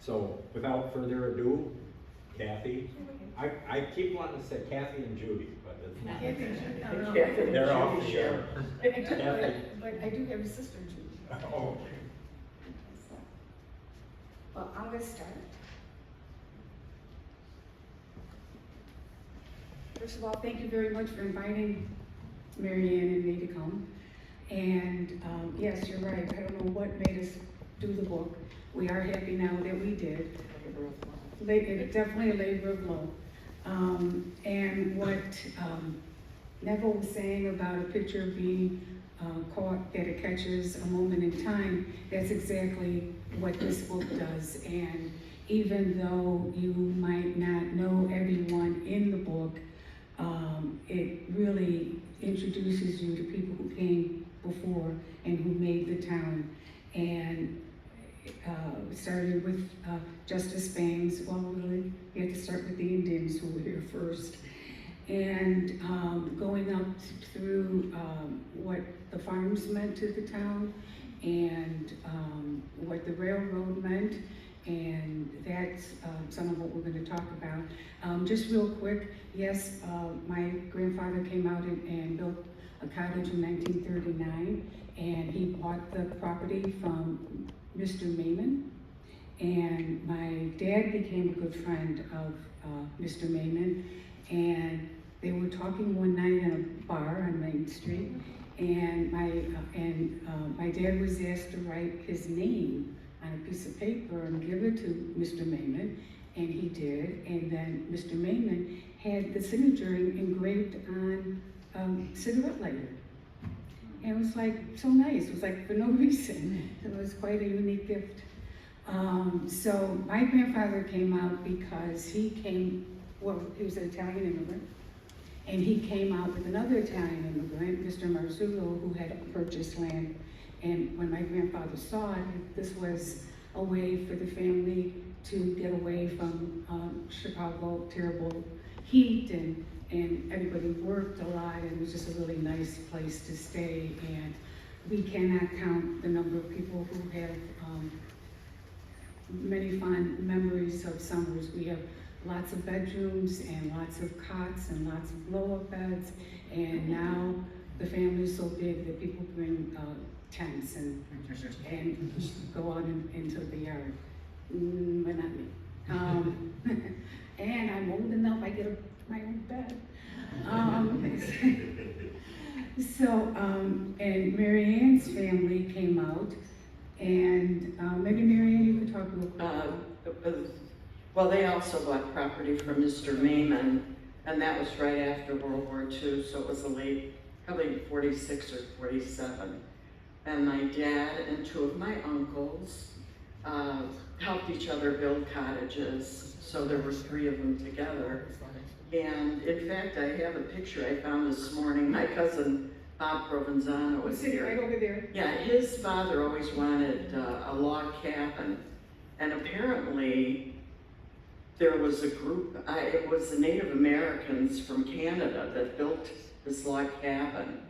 So without further ado, Kathy. I keep wanting to say Kathy and Judy, but it's not. They're off the air. But I do have a sister, Judy. Oh, okay. Well, I'll get started. First of all, thank you very much for inviting Mary Ann and me to come. And yes, you're right. I don't know what made us do the book. We are happy now that we did. Definitely a labor of love. And what Neville was saying about a picture being caught, that it catches a moment in time, that's exactly what this book does. And even though you might not know everyone in the book, it really introduces you to people who came before and who made the town. And started with Justice Bangs. Well, really, you have to start with the Indians who were here first. And going up through what the farms meant to the town, and what the railroad meant, and that's some of what we're going to talk about. Just real quick, yes, my grandfather came out and built a cottage in 1939, and he bought the property from Mr. Mayman, and my dad became a good friend of Mr. Mayman, and they were talking one night in a bar on Main Street, and my dad was asked to write his name on a piece of paper and give it to Mr. Mayman, and he did. And then Mr. Mayman had the signature engraved on cigarette lighter. And it was like so nice. It was like for no reason. It was quite a unique gift. So my grandfather came out because he was an Italian immigrant. And he came out with another Italian immigrant, Mr. Marzullo, who had purchased land. And when my grandfather saw it, this was a way for the family to get away from Chicago, terrible heat, and everybody worked a lot, and it was just a really nice place to stay. And we cannot count the number of people who have many fond memories of summers. We have lots of bedrooms and lots of cots and lots of blow-up beds, and now the family's so big that people bring tents and go out into the yard, but not me. And I'm old enough, I get my own bed. And Mary Ann's family came out, and maybe Mary Ann, you could talk real quick. Well, they also bought property from Mr. Mayman, and that was right after World War II, so it was probably 46 or 47. And my dad and two of my uncles helped each other build cottages, so there were 3 of them together. And in fact, I have a picture I found this morning. My cousin Bob Provenzano was Sitting here. right over there. Yeah, his father always wanted a log cabin, and apparently there was a group, it was the Native Americans from Canada that built this log cabin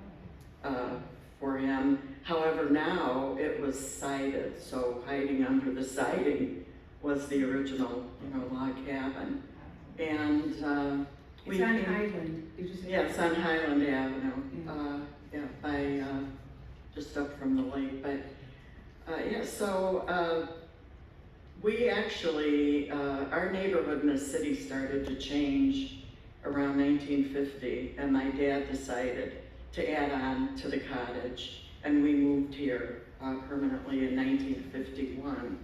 for him. However, now it was sided, so hiding under the siding was the original, log cabin. And It's on Highland. Did you say? Yeah, it's on Highland Avenue. By just up from the lake. But we actually, our neighborhood in the city started to change around 1950, and my dad decided to add on to the cottage, and we moved here permanently in 1951.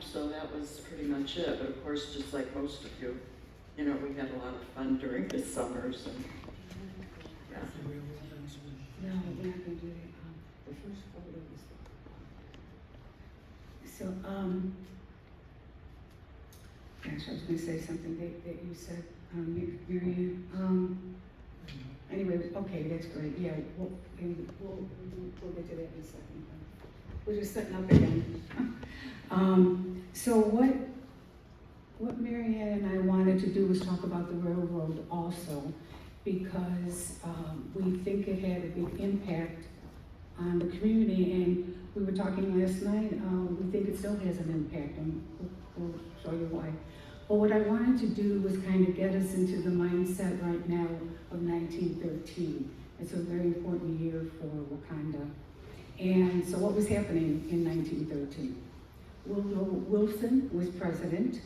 So that was pretty much it. But of course, just like most of you, we had a lot of fun during the summers. And, No, we're not going to do it. The first photo is. So, gosh, I was going to say something that you said. Mary Ann. Anyway, okay, that's great, yeah, we'll get to that in a second. We're just setting up again. So what Mary Ann and I wanted to do was talk about the railroad also, because we think it had a big impact on the community, and we were talking last night, we think it still has an impact, and we'll show you why. But what I wanted to do was kind of get us into the mindset right now of 1913. It's a very important year for Wakanda. And so what was happening in 1913? Woodrow Wilson was president.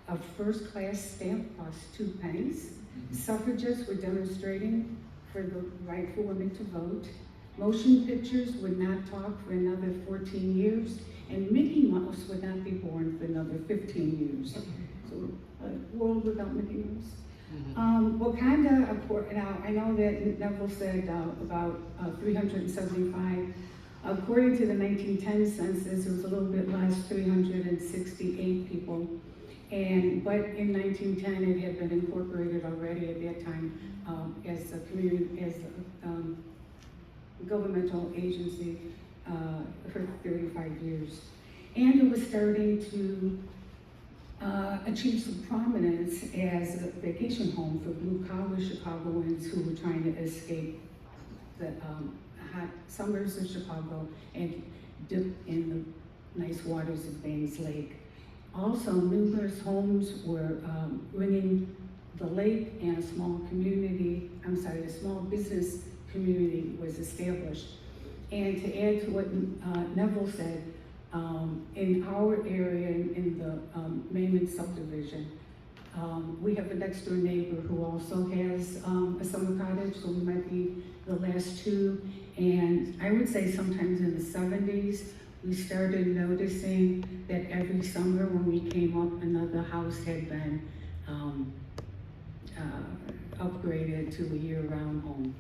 A first-class stamp cost 2 pennies. Suffragists were demonstrating for the right for women to vote. Motion pictures would not talk for another 14 years, and Mickey Mouse would not be born for another 15 years. So, a world without Mickey Mouse. Wakanda, now I know that Neville said about 375. According to the 1910 census, it was a little bit less, 368 people. But in 1910, it had been incorporated already at that time as a community, as a governmental agency for 35 years. And it was starting to achieve some prominence as a vacation home for blue-collar Chicagoans who were trying to escape the hot summers of Chicago and dip in the nice waters of Bangs Lake. Also, numerous homes were ringing the lake, and a small business community was established. And to add to what Neville said, in our area, in the Mayman subdivision, we have a next door neighbor who also has a summer cottage, so we might be the last two. And I would say sometimes in the 70s, we started noticing that every summer when we came up, another house had been upgraded to a year-round home.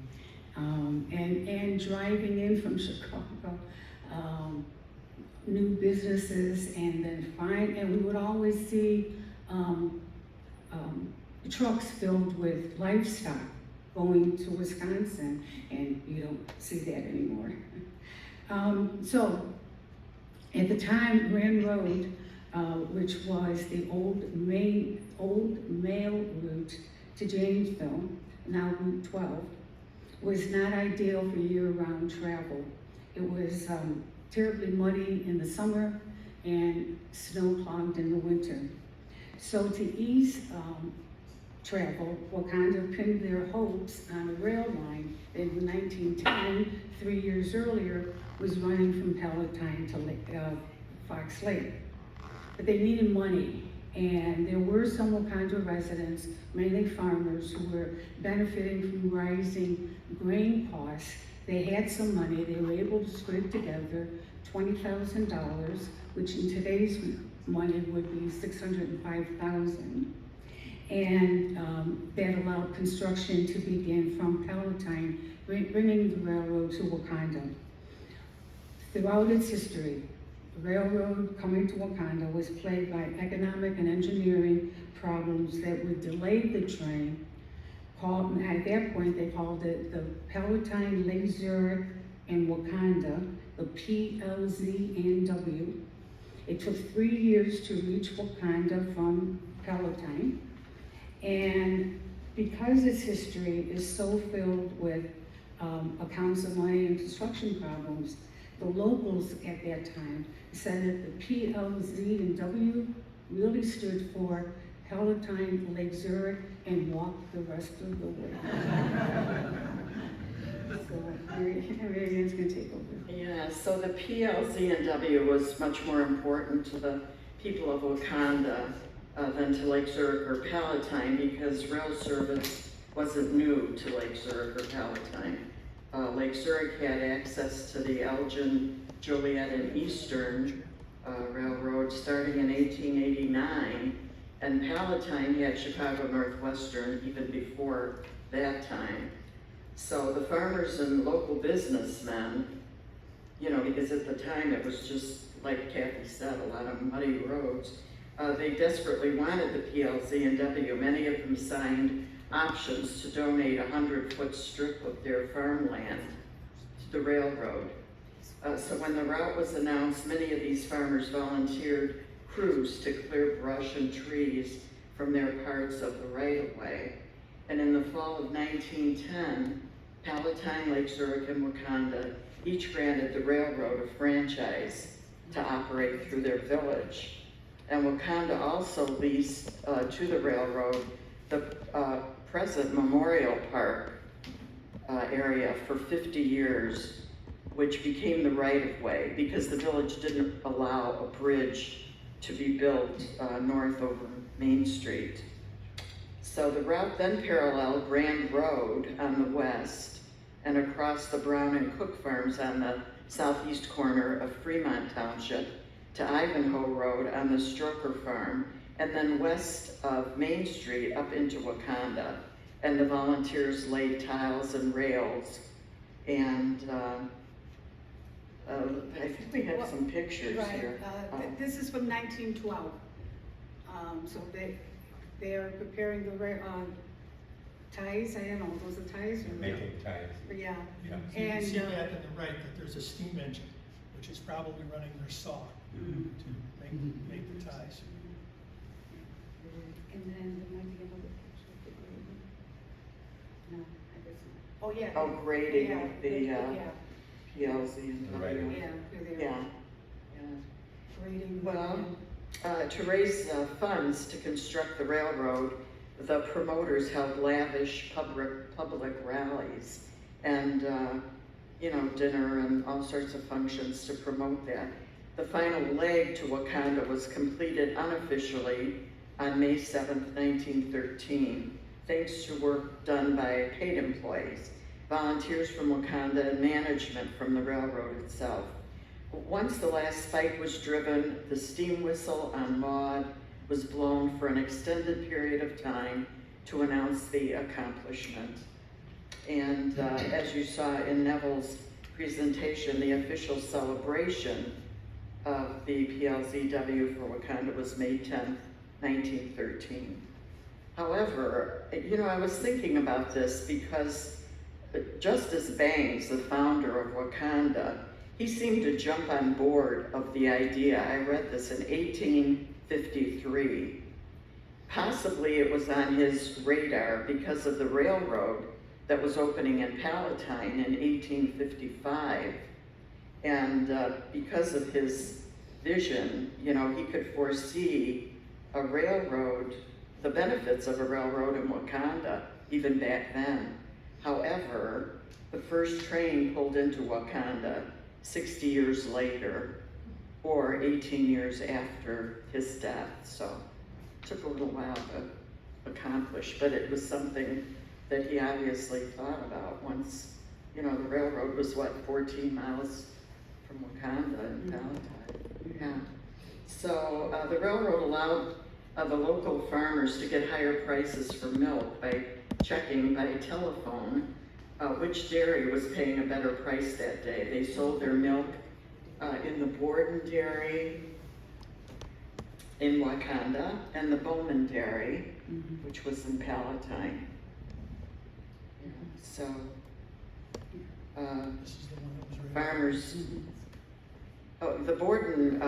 And driving in from Chicago, new businesses, and we would always see trucks filled with livestock going to Wisconsin, and you don't see that anymore. So at the time, Grand Road, which was the old mail route to Janesville, now Route 12, was not ideal for year-round travel. It was terribly muddy in the summer and snow-clogged in the winter. So to ease travel, Wakanda pinned their hopes on a rail line that in 1910, 3 years earlier, was running from Palatine to Fox Lake. But they needed money, and there were some Wakanda residents, mainly farmers, who were benefiting from rising grain costs. They had some money. They were able to scrape together $20,000, which in today's money would be $605,000. And that allowed construction to begin from Palatine, bringing the railroad to Wakanda. Throughout its history, the railroad coming to Wakanda was plagued by economic and engineering problems that would delay the train. At that point, they called it the Palatine, Lake Zurich, and Wakanda, the PLZNW. It took 3 years to reach Wakanda from Palatine. And because its history is so filled with accounts of money and construction problems, the locals at that time said that the PLZNW really stood for Palatine, Lake Zurich, and walk the rest of the way. So Mary Ann's gonna take over. Yeah, so the PLZNW was much more important to the people of Wakanda than to Lake Zurich or Palatine, because rail service wasn't new to Lake Zurich or Palatine. Lake Zurich had access to the Elgin, Joliet, and Eastern Railroad starting in 1889, and Palatine had Chicago Northwestern even before that time. So the farmers and local businessmen, because at the time it was just, like Kathy said, a lot of muddy roads, They desperately wanted the PLZ&W. Many of them signed options to donate a 100-foot strip of their farmland to the railroad. So when the route was announced, many of these farmers volunteered crews to clear brush and trees from their parts of the right-of-way. And in the fall of 1910, Palatine, Lake Zurich, and Wauconda each granted the railroad a franchise to operate through their village. And Wauconda also leased to the railroad the present Memorial Park area for 50 years, which became the right-of-way because the village didn't allow a bridge to be built north over Main Street. So the route then paralleled Grand Road on the west and across the Brown and Cook farms on the southeast corner of Fremont Township to Ivanhoe Road on the Stroker Farm, and then west of Main Street up into Wakanda. And the volunteers laid tiles and rails. And I think we have some pictures Right, here. this is from 1912. So they are preparing the ties, I don't know, those are ties? Or Making ties. Yeah. So you can And, see back on the right that there's a steam engine, which is probably running their saw to make the ties. And then there might be another picture of the grading. No, I guess not. Oh, yeah. Oh, grading Yeah, the yeah, PLZ&W. Right. yeah, they're there. Yeah. Grading. Well, to raise funds to construct the railroad, the promoters held lavish public rallies and, dinner and all sorts of functions to promote that. The final leg to Wakanda was completed unofficially on May 7th, 1913, thanks to work done by paid employees, volunteers from Wakanda, and management from the railroad itself. Once the last spike was driven, the steam whistle on Maud was blown for an extended period of time to announce the accomplishment. And as you saw in Neville's presentation, the official celebration of the PLZW for Wakanda was May 10th, 1913. However, I was thinking about this because Justice Bangs, the founder of Wakanda, he seemed to jump on board of the idea. I read this in 1853. Possibly it was on his radar because of the railroad that was opening in Palatine in 1855. And because of his vision, he could foresee a railroad, the benefits of a railroad in Wakanda, even back then. However, the first train pulled into Wakanda 60 years later, or 18 years after his death. So it took a little while to accomplish, but it was something that he obviously thought about once, the railroad was 14 miles from Wakanda and Palatine. Yeah. So the railroad allowed the local farmers to get higher prices for milk by checking by telephone which dairy was paying a better price that day. They sold their milk in the Borden Dairy in Wauconda and the Bowman Dairy, which was in Palatine. So This is the one that was right. farmers, the Borden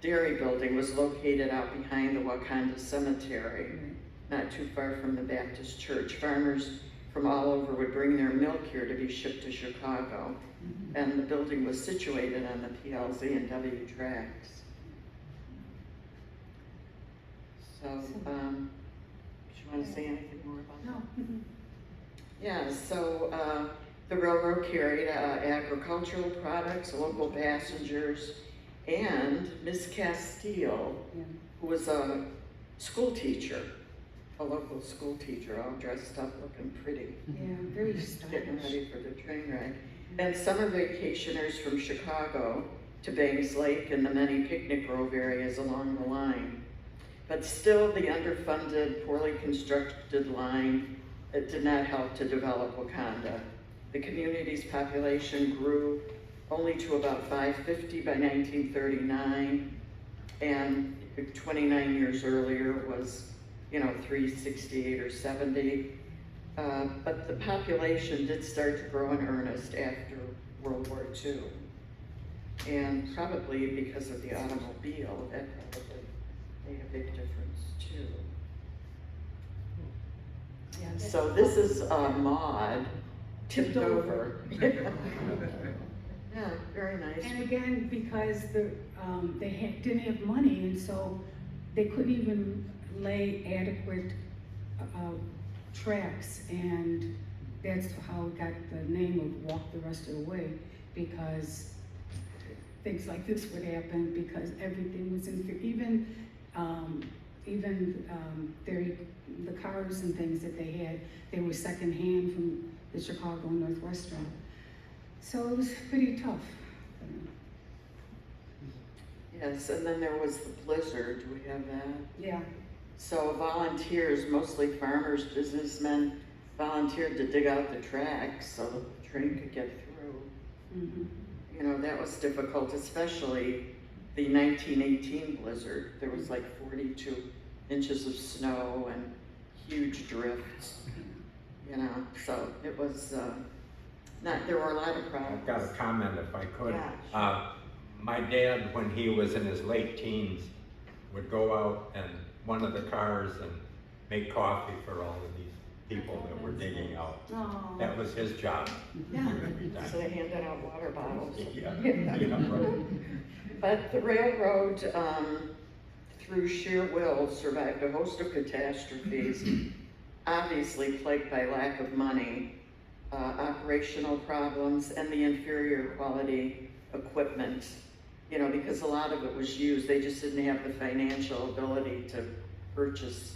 Dairy building was located out behind the Wauconda Cemetery, not too far from the Baptist church. Farmers from all over would bring their milk here to be shipped to Chicago, and the building was situated on the PLZ&W tracks. So, do you want to say anything more about that? No. Yeah, so the railroad carried agricultural products, local passengers, and Miss Castile, who was a school teacher, a local school teacher, all dressed up, looking pretty, Yeah, very getting stylish. ready for the train ride. And summer vacationers from Chicago to Bangs Lake and the many picnic grove areas along the line. But still, the underfunded, poorly constructed line did not help to develop Wakanda. The community's population grew only to about 550 by 1939, and 29 years earlier was, 368 or 70. But the population did start to grow in earnest after World War II. And probably because of the automobile, that probably made a big difference too. So this is Maud tipped over. Yeah, very nice. And again, because they didn't have money, and so they couldn't even lay adequate tracks, and that's how it got the name of Walk the Rest of the Way, because things like this would happen, because everything was the cars and things that they had, they were secondhand from the Chicago Northwestern. So it was pretty tough. Yes, and then there was the blizzard, do we have that? Yeah. So volunteers, mostly farmers, businessmen, volunteered to dig out the tracks so the train could get through. Mm-hmm. That was difficult, especially the 1918 blizzard. There was like 42 inches of snow and huge drifts, so it was there were a lot of problems. I've got a comment if I could. Yeah. My dad, when he was in his late teens, would go out and one of the cars and make coffee for all of these people that were digging out. Oh. That was his job. Yeah. So they handed out water bottles. Yeah, right. But the railroad, through sheer will, survived a host of catastrophes, obviously plagued by lack of money, operational problems, and the inferior quality equipment. Because a lot of it was used, they just didn't have the financial ability to purchase.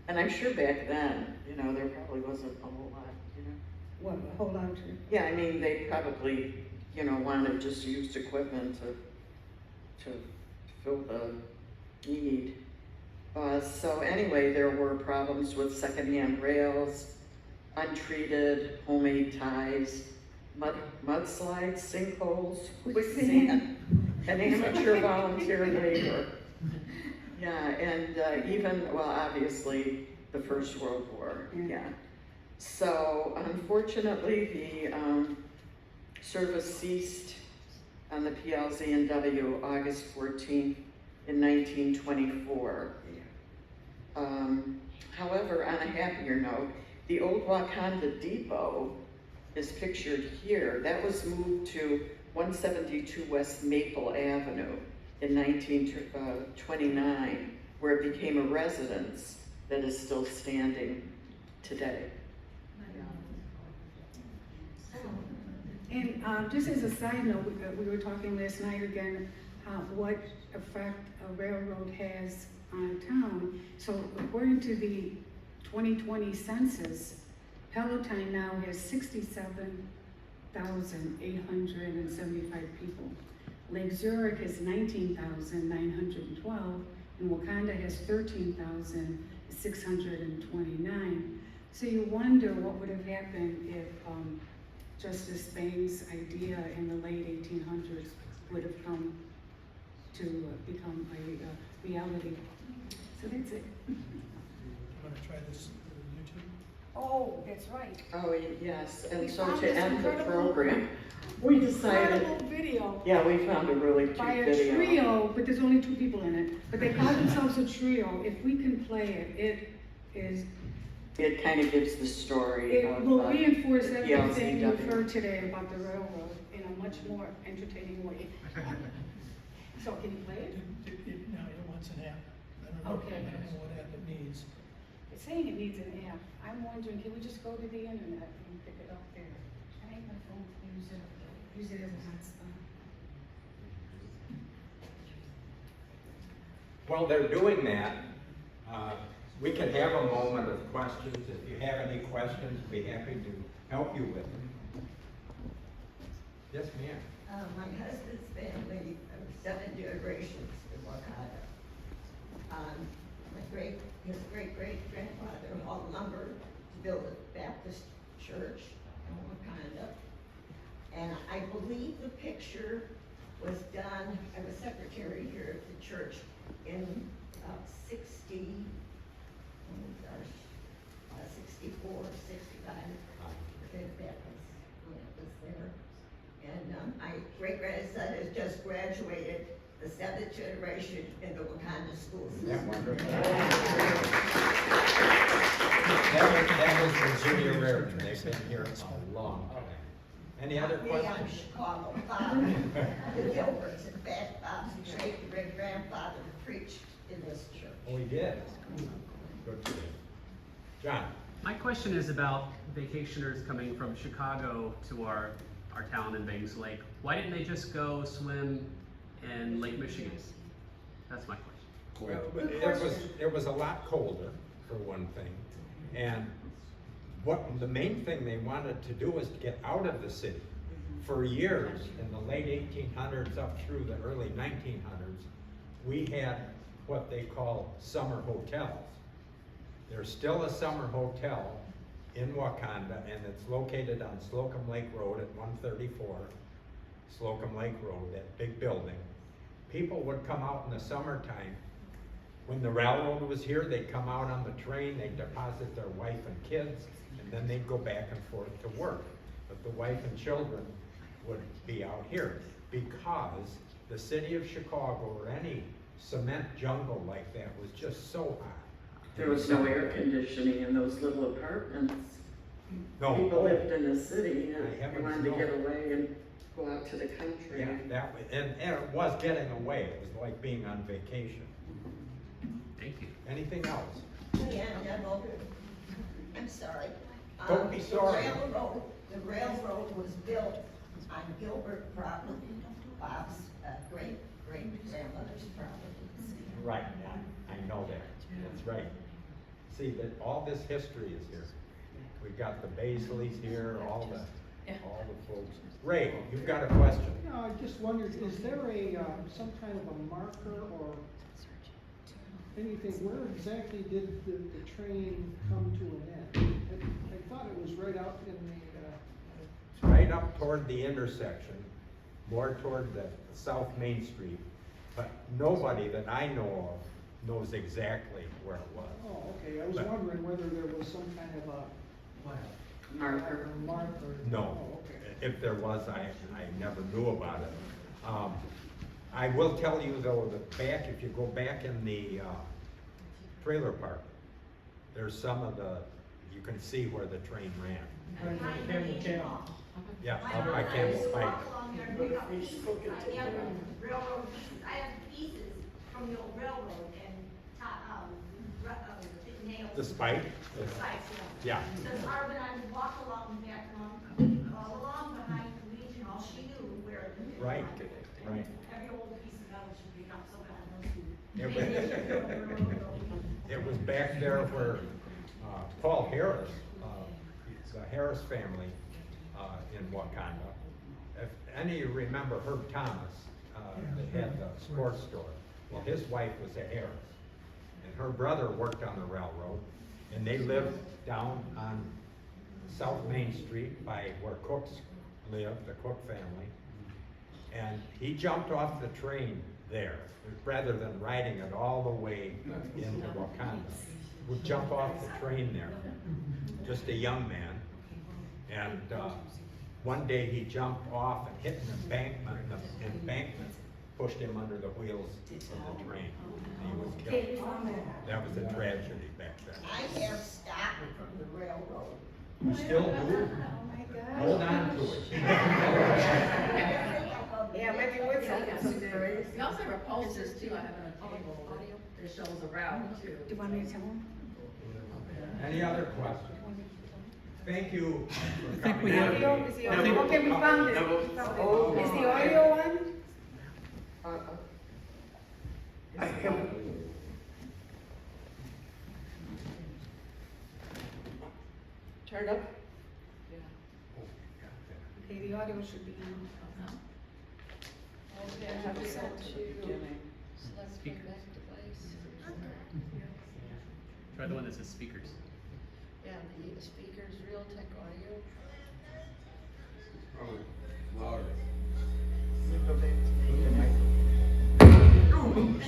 And I'm sure back then, there probably wasn't a whole lot, What, a whole lot of Yeah, I mean, they probably, wanted just used equipment to fill the need. So anyway, there were problems with secondhand rails, untreated homemade ties, mudslides, sinkholes, quicksand, and amateur volunteer labor. Yeah, and even, obviously, the First World War, yeah. So unfortunately, the service ceased on the PLZ&W August 14th in 1924. However, on a happier note, the old Wauconda depot is pictured here. That was moved to 172 West Maple Avenue in 1929, where it became a residence that is still standing today. And just as a side note, we were talking last night again, what effect a railroad has on town. So according to the 2020 census, Palatine now has 67,875 people. Lake Zurich has 19,912, and Wakanda has 13,629. So you wonder what would have happened if Justice Bain's idea in the late 1800s would have come to become a reality. So that's it. Want to try this YouTube? Oh, that's right. Oh, yes, and We so found to this end the incredible- program, we decided, Incredible video yeah, we found a really cute by a video. trio, but there's only 2 people in it. But they call themselves a trio. If we can play it, it is, It kind of gives the story it of will reinforce the everything you've PLZW. heard today about the railroad in a much more entertaining way. So can you play it? No, it wants an app. I don't know what app it needs. It's saying it needs an app. I'm wondering, can we just go to the internet and pick it up there? I think my phone can use it as a hotspot. While they're doing that, we can have a moment of questions. If you have any questions, we'd be happy to help you with them. Yes, ma'am. My husband's family of 7 generations in Wauconda. His great-great-grandfather hauled lumber to build a Baptist church in Wauconda. And I believe the picture was done, I was secretary here at the church in about 64, 65, that was when it was there. And my great-grandson has just graduated the 7th generation in the Wakanda school system. Yeah, wonderful. That was Virginia Raritan. They've been here a long time. Any other Me, I'm questions? Chicago, father, the Gilberts, in fact, Bob's great-grandfather preached in this church. Oh, we did. Good for you. John? My question is about vacationers coming from Chicago to our town in Bangs Lake. Why didn't they just go swim in Lake Michigan? That's my question. Well, it was a lot colder, for one thing. And the main thing they wanted to do was to get out of the city. For years, in the late 1800s up through the early 1900s, we had what they call summer hotels. There's still a summer hotel in Wauconda, and it's located on Slocum Lake Road at 134, Slocum Lake Road, that big building. People would come out in the summertime. When the railroad was here, they'd come out on the train, they'd deposit their wife and kids, and then they'd go back and forth to work. But the wife and children would be out here because the city of Chicago or any cement jungle like that was just so hot. There was no air conditioning in those little apartments. No. People lived in the city I and they haven't wanted to known. get away and go out to the country. Yeah, and it was getting away. It was like being on vacation. Thank you. Anything else? Yeah, no, I'm sorry. Don't be sorry. The railroad was built on Gilbert property, Bob's great-grandmother's property. Right, I know that. That's right. See, that all this history is here. We've got the Baisleys here, all the folks. Ray, you've got a question. No, I just wondered, is there some kind of a marker or anything, where exactly did the train come to an end? I thought it was right out in It's right up toward the intersection, more toward the South Main Street, but nobody that I know of knows exactly where it was. oh, okay, I was wondering whether there was some kind of a Marker. marker. No. Oh, okay. If there was, I never knew about it. I will tell you though, that if you go back in the trailer park, there's some of you can see where the train ran. Yeah, up by Campbell Pike. I have pieces from the old railroad and, nails. The spike? The spikes, Yeah. Because Arvin, I would walk along back all along behind the Legion, all she knew where it was. Right, right. Every old piece of metal should be up so bad. It was back there where Paul Harris, the Harris family in Wauconda. If any of you remember Herb Thomas, that had the sports store. Well, his wife was a Harris, and her brother worked on the railroad, and they lived down on South Main Street by where Cooks lived, the Cook family. And he jumped off the train there, rather than riding it all the way into Wakanda. Would jump off the train there, just a young man. And one day he jumped off and hit an embankment, and the embankment pushed him under the wheels of the train. And he was killed. That was a tragedy back then. I have stock from the railroad. You still do? Hold on to it. Yeah, maybe we're talking stories. We also have posters too, I have on a table that shows a route too. Do you want me to tell them? Any other questions? Thank you for think we coming. have- Is the audio, okay, we found it. We found it. Is the audio on? Turn up. Okay, the audio should be on. Try the one that says speakers. Yeah, the speakers, Realtek audio. Louder. And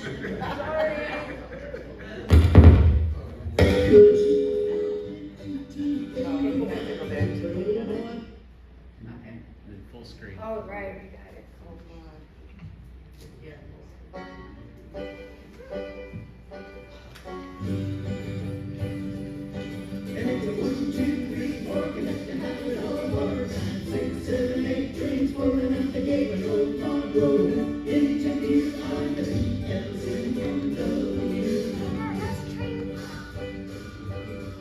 then full screen. All right, we got it.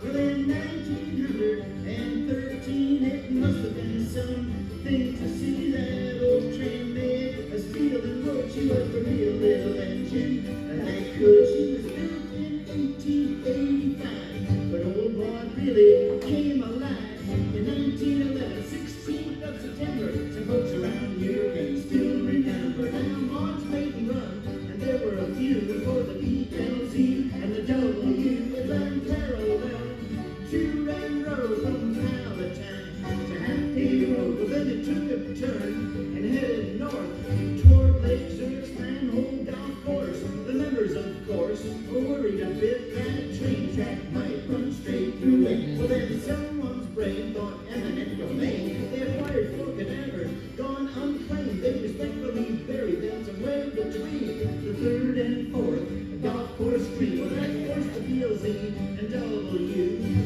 Well, in 1913, it must have been something to see that old train made a steel and road. She was a real little engine, and that could. She was built in 1885, but old boy really came alive in 1911, 16th of September. Some folks around here can still remember. Now March made and run, and there were a few for the PLC and the W. It ran parallel to Red Road from Palatine to Happy Road. Well, then it took a turn and headed north toward Lake Zurich, Manhole Golf Course. The members, of course, were worried a bit that train track might run straight through it. Well, then someone's brain thought eminent domain. They acquired four cadavers, gone unclaimed. They respectfully buried them somewhere between the third and fourth golf course green. Well, that forced the PLZ and W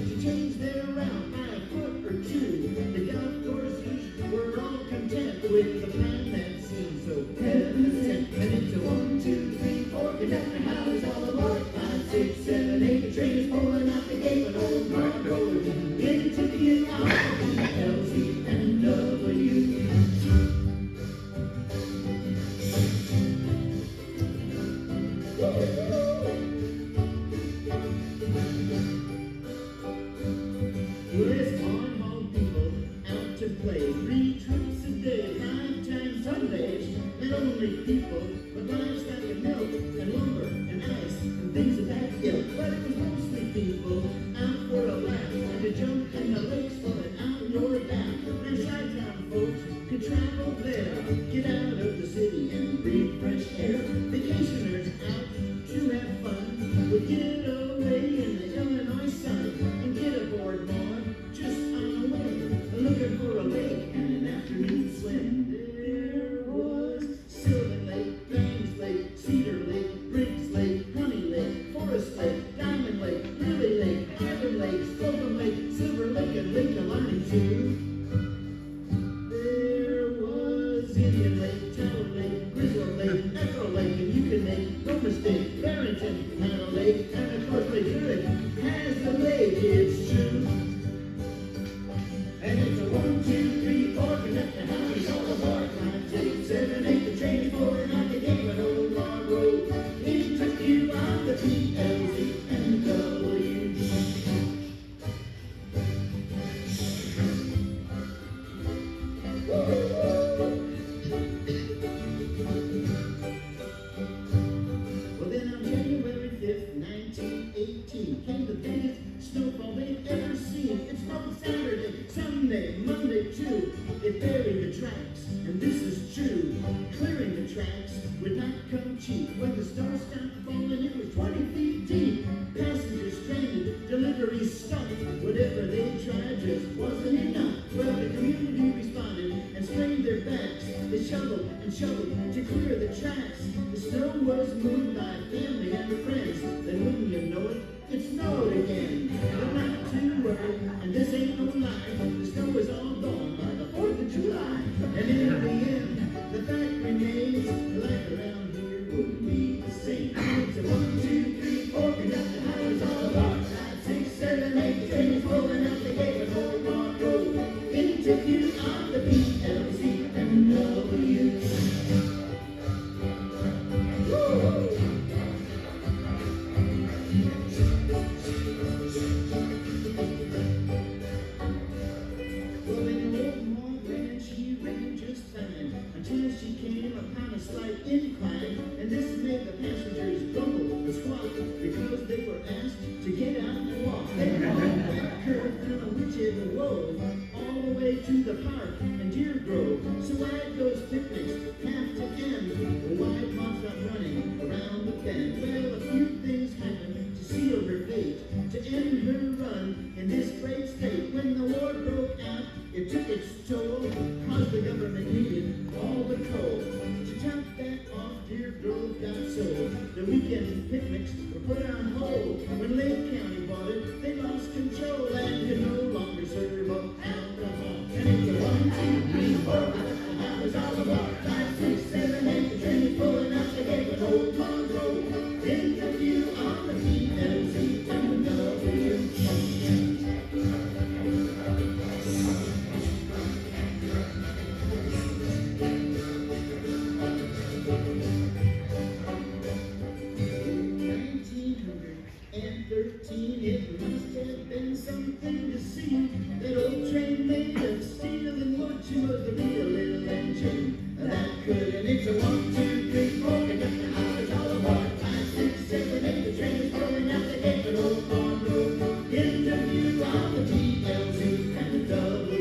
to change their route by a foot or two. The golf courses were all content with the plan that seemed so heaven-sent. And it's a 1, 2, 3, 4 conductor house all aboard. 5, 6, 7, 8. The train is pulling out the gate with old Mark Road into the LZ and W. Well, it's farm people out to play. 3 trips a day, 5 times Sundays. Not only people, but livestock and milk and lumber and ice and things of that ilk. But it was mostly people out for a laugh and to jump in the lakes for an outdoor bath. Now Chi-Town folks could travel there, get out of the city and breathe fresh air. Vacationers out to have fun would get away in the Illinois sun and get aboard more just on a whim, looking for a lake and an afternoon swim. There was Sylvan Lake, Bangs Lake, Cedar Lake, Briggs Lake, Honey Lake, Forest Lake, Diamond Lake, Lily Lake, Iron Lake, Slocum Lake, Silver Lake, and Lake Alani too. There was Indian Lake, Tower Lake, Griswold Lake, Echo Lake, and you can make no mistake, Barrington had a lake, and of course Lake Zurich has a lake, it's true. And it's a 1, 2, 3, 4 conductor house all aboard. 5, 6, 7, 8. The train is pulling out the gate with old Log Road. It took you on the PLZ and W. Well, then on January 5th, 1918, came the biggest snowfall they've ever seen. It snowed Saturday, Sunday, Monday too. It buried the tracks, and this is true. Clearing the tracks would not come cheap. When the snow stopped falling, it was 20 feet deep. Passengers stranded, deliveries stuck. Whatever they tried just wasn't enough. Well, the community responded and strained their backs. They shoveled and shoveled to clear the tracks. The snow was moved by family and friends. Then wouldn't you know it, it snowed again. But not to worry, and this ain't no lie. The snow is all gone by the 4th of July. And in the end, the fact remains, life around here wouldn't be the same. It's a 1, 2, 3, 4 conductor house all about. 5, 6, 7, 8. The train is pulling out the gate with old Mark Road. Into view of the PLZ and W. Well, in old Maud ran, she ran just fine until she came upon a slight incline, and this made the passengers grumble and squawk because they were asked to get out and walk. They walked that curve down a witched road all the way to the park and Deer Grove. So why those picnics have to end? Why Maud stopped running around then, well, a few things happened to seal her fate, to end her run in this great state. When the war broke out, it took its toll, cause the government needed all the coal. To top that off, Deer Grove got sold. The weekend picnics were put on hold. When Lake County bought it, they lost control and could no longer serve up alcohol. And it's a 1, 2, 3, 4, I was all about 5, 6, 7, 8. The train was pulling out the gate with old Monroe. Interview on the PLC and the W. It must have been something to see. That old train made of steel and wood. She was the real little engine that could. And it's a 1, 2, 3, 4. And just the hours all aboard. 5, 6, 7, 8. The train is pulling out the gate. But old Farm Road. Interview on the TLZ and the W.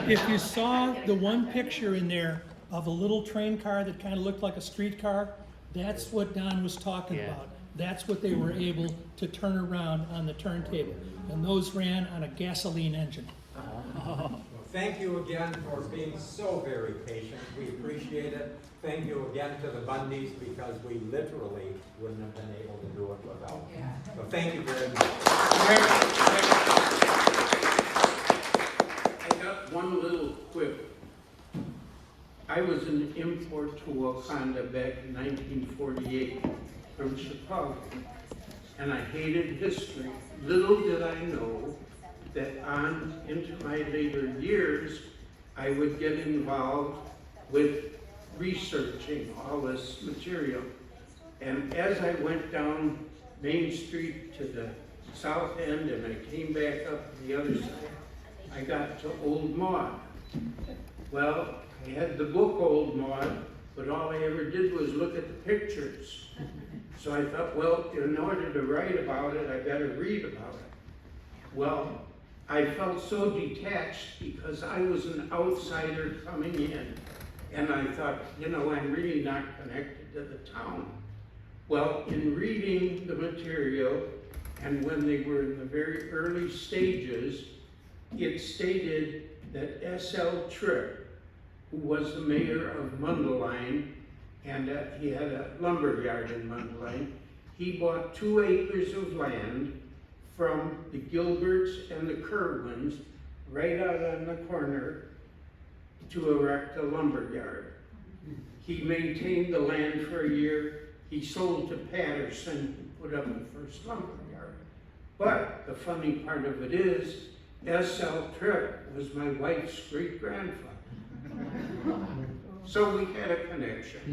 If you saw the one picture in there of a little train car that kind of looked like a streetcar, that's what Don was talking about. That's what they were able to turn around on the turntable. And those ran on a gasoline engine. Well, thank you again for being so very patient. We appreciate it. Thank you again to the Bundys, because we literally wouldn't have been able to do it without them. So thank you very much. One little quip. I was an import to Wauconda back in 1948 from Chicago, and I hated history. Little did I know that on into my later years, I would get involved with researching all this material. And as I went down Main Street to the south end and I came back up the other side, I got to Old Maud. Well, I had the book Old Maud, but all I ever did was look at the pictures. So I thought, well, in order to write about it, I better read about it. Well, I felt so detached because I was an outsider coming in. And I thought, you know, I'm really not connected to the town. Well, in reading the material, and when they were in the very early stages, it stated that S.L. Tripp, who was the mayor of Mundelein, and he had a lumber yard in Mundelein, he bought 2 acres of land from the Gilberts and the Kerwins right out on the corner to erect a lumber yard. He maintained the land for a year. He sold to Patterson, who put up the first lumber yard. But the funny part of it is, S.L. Tripp was my wife's great-grandfather. So we had a connection.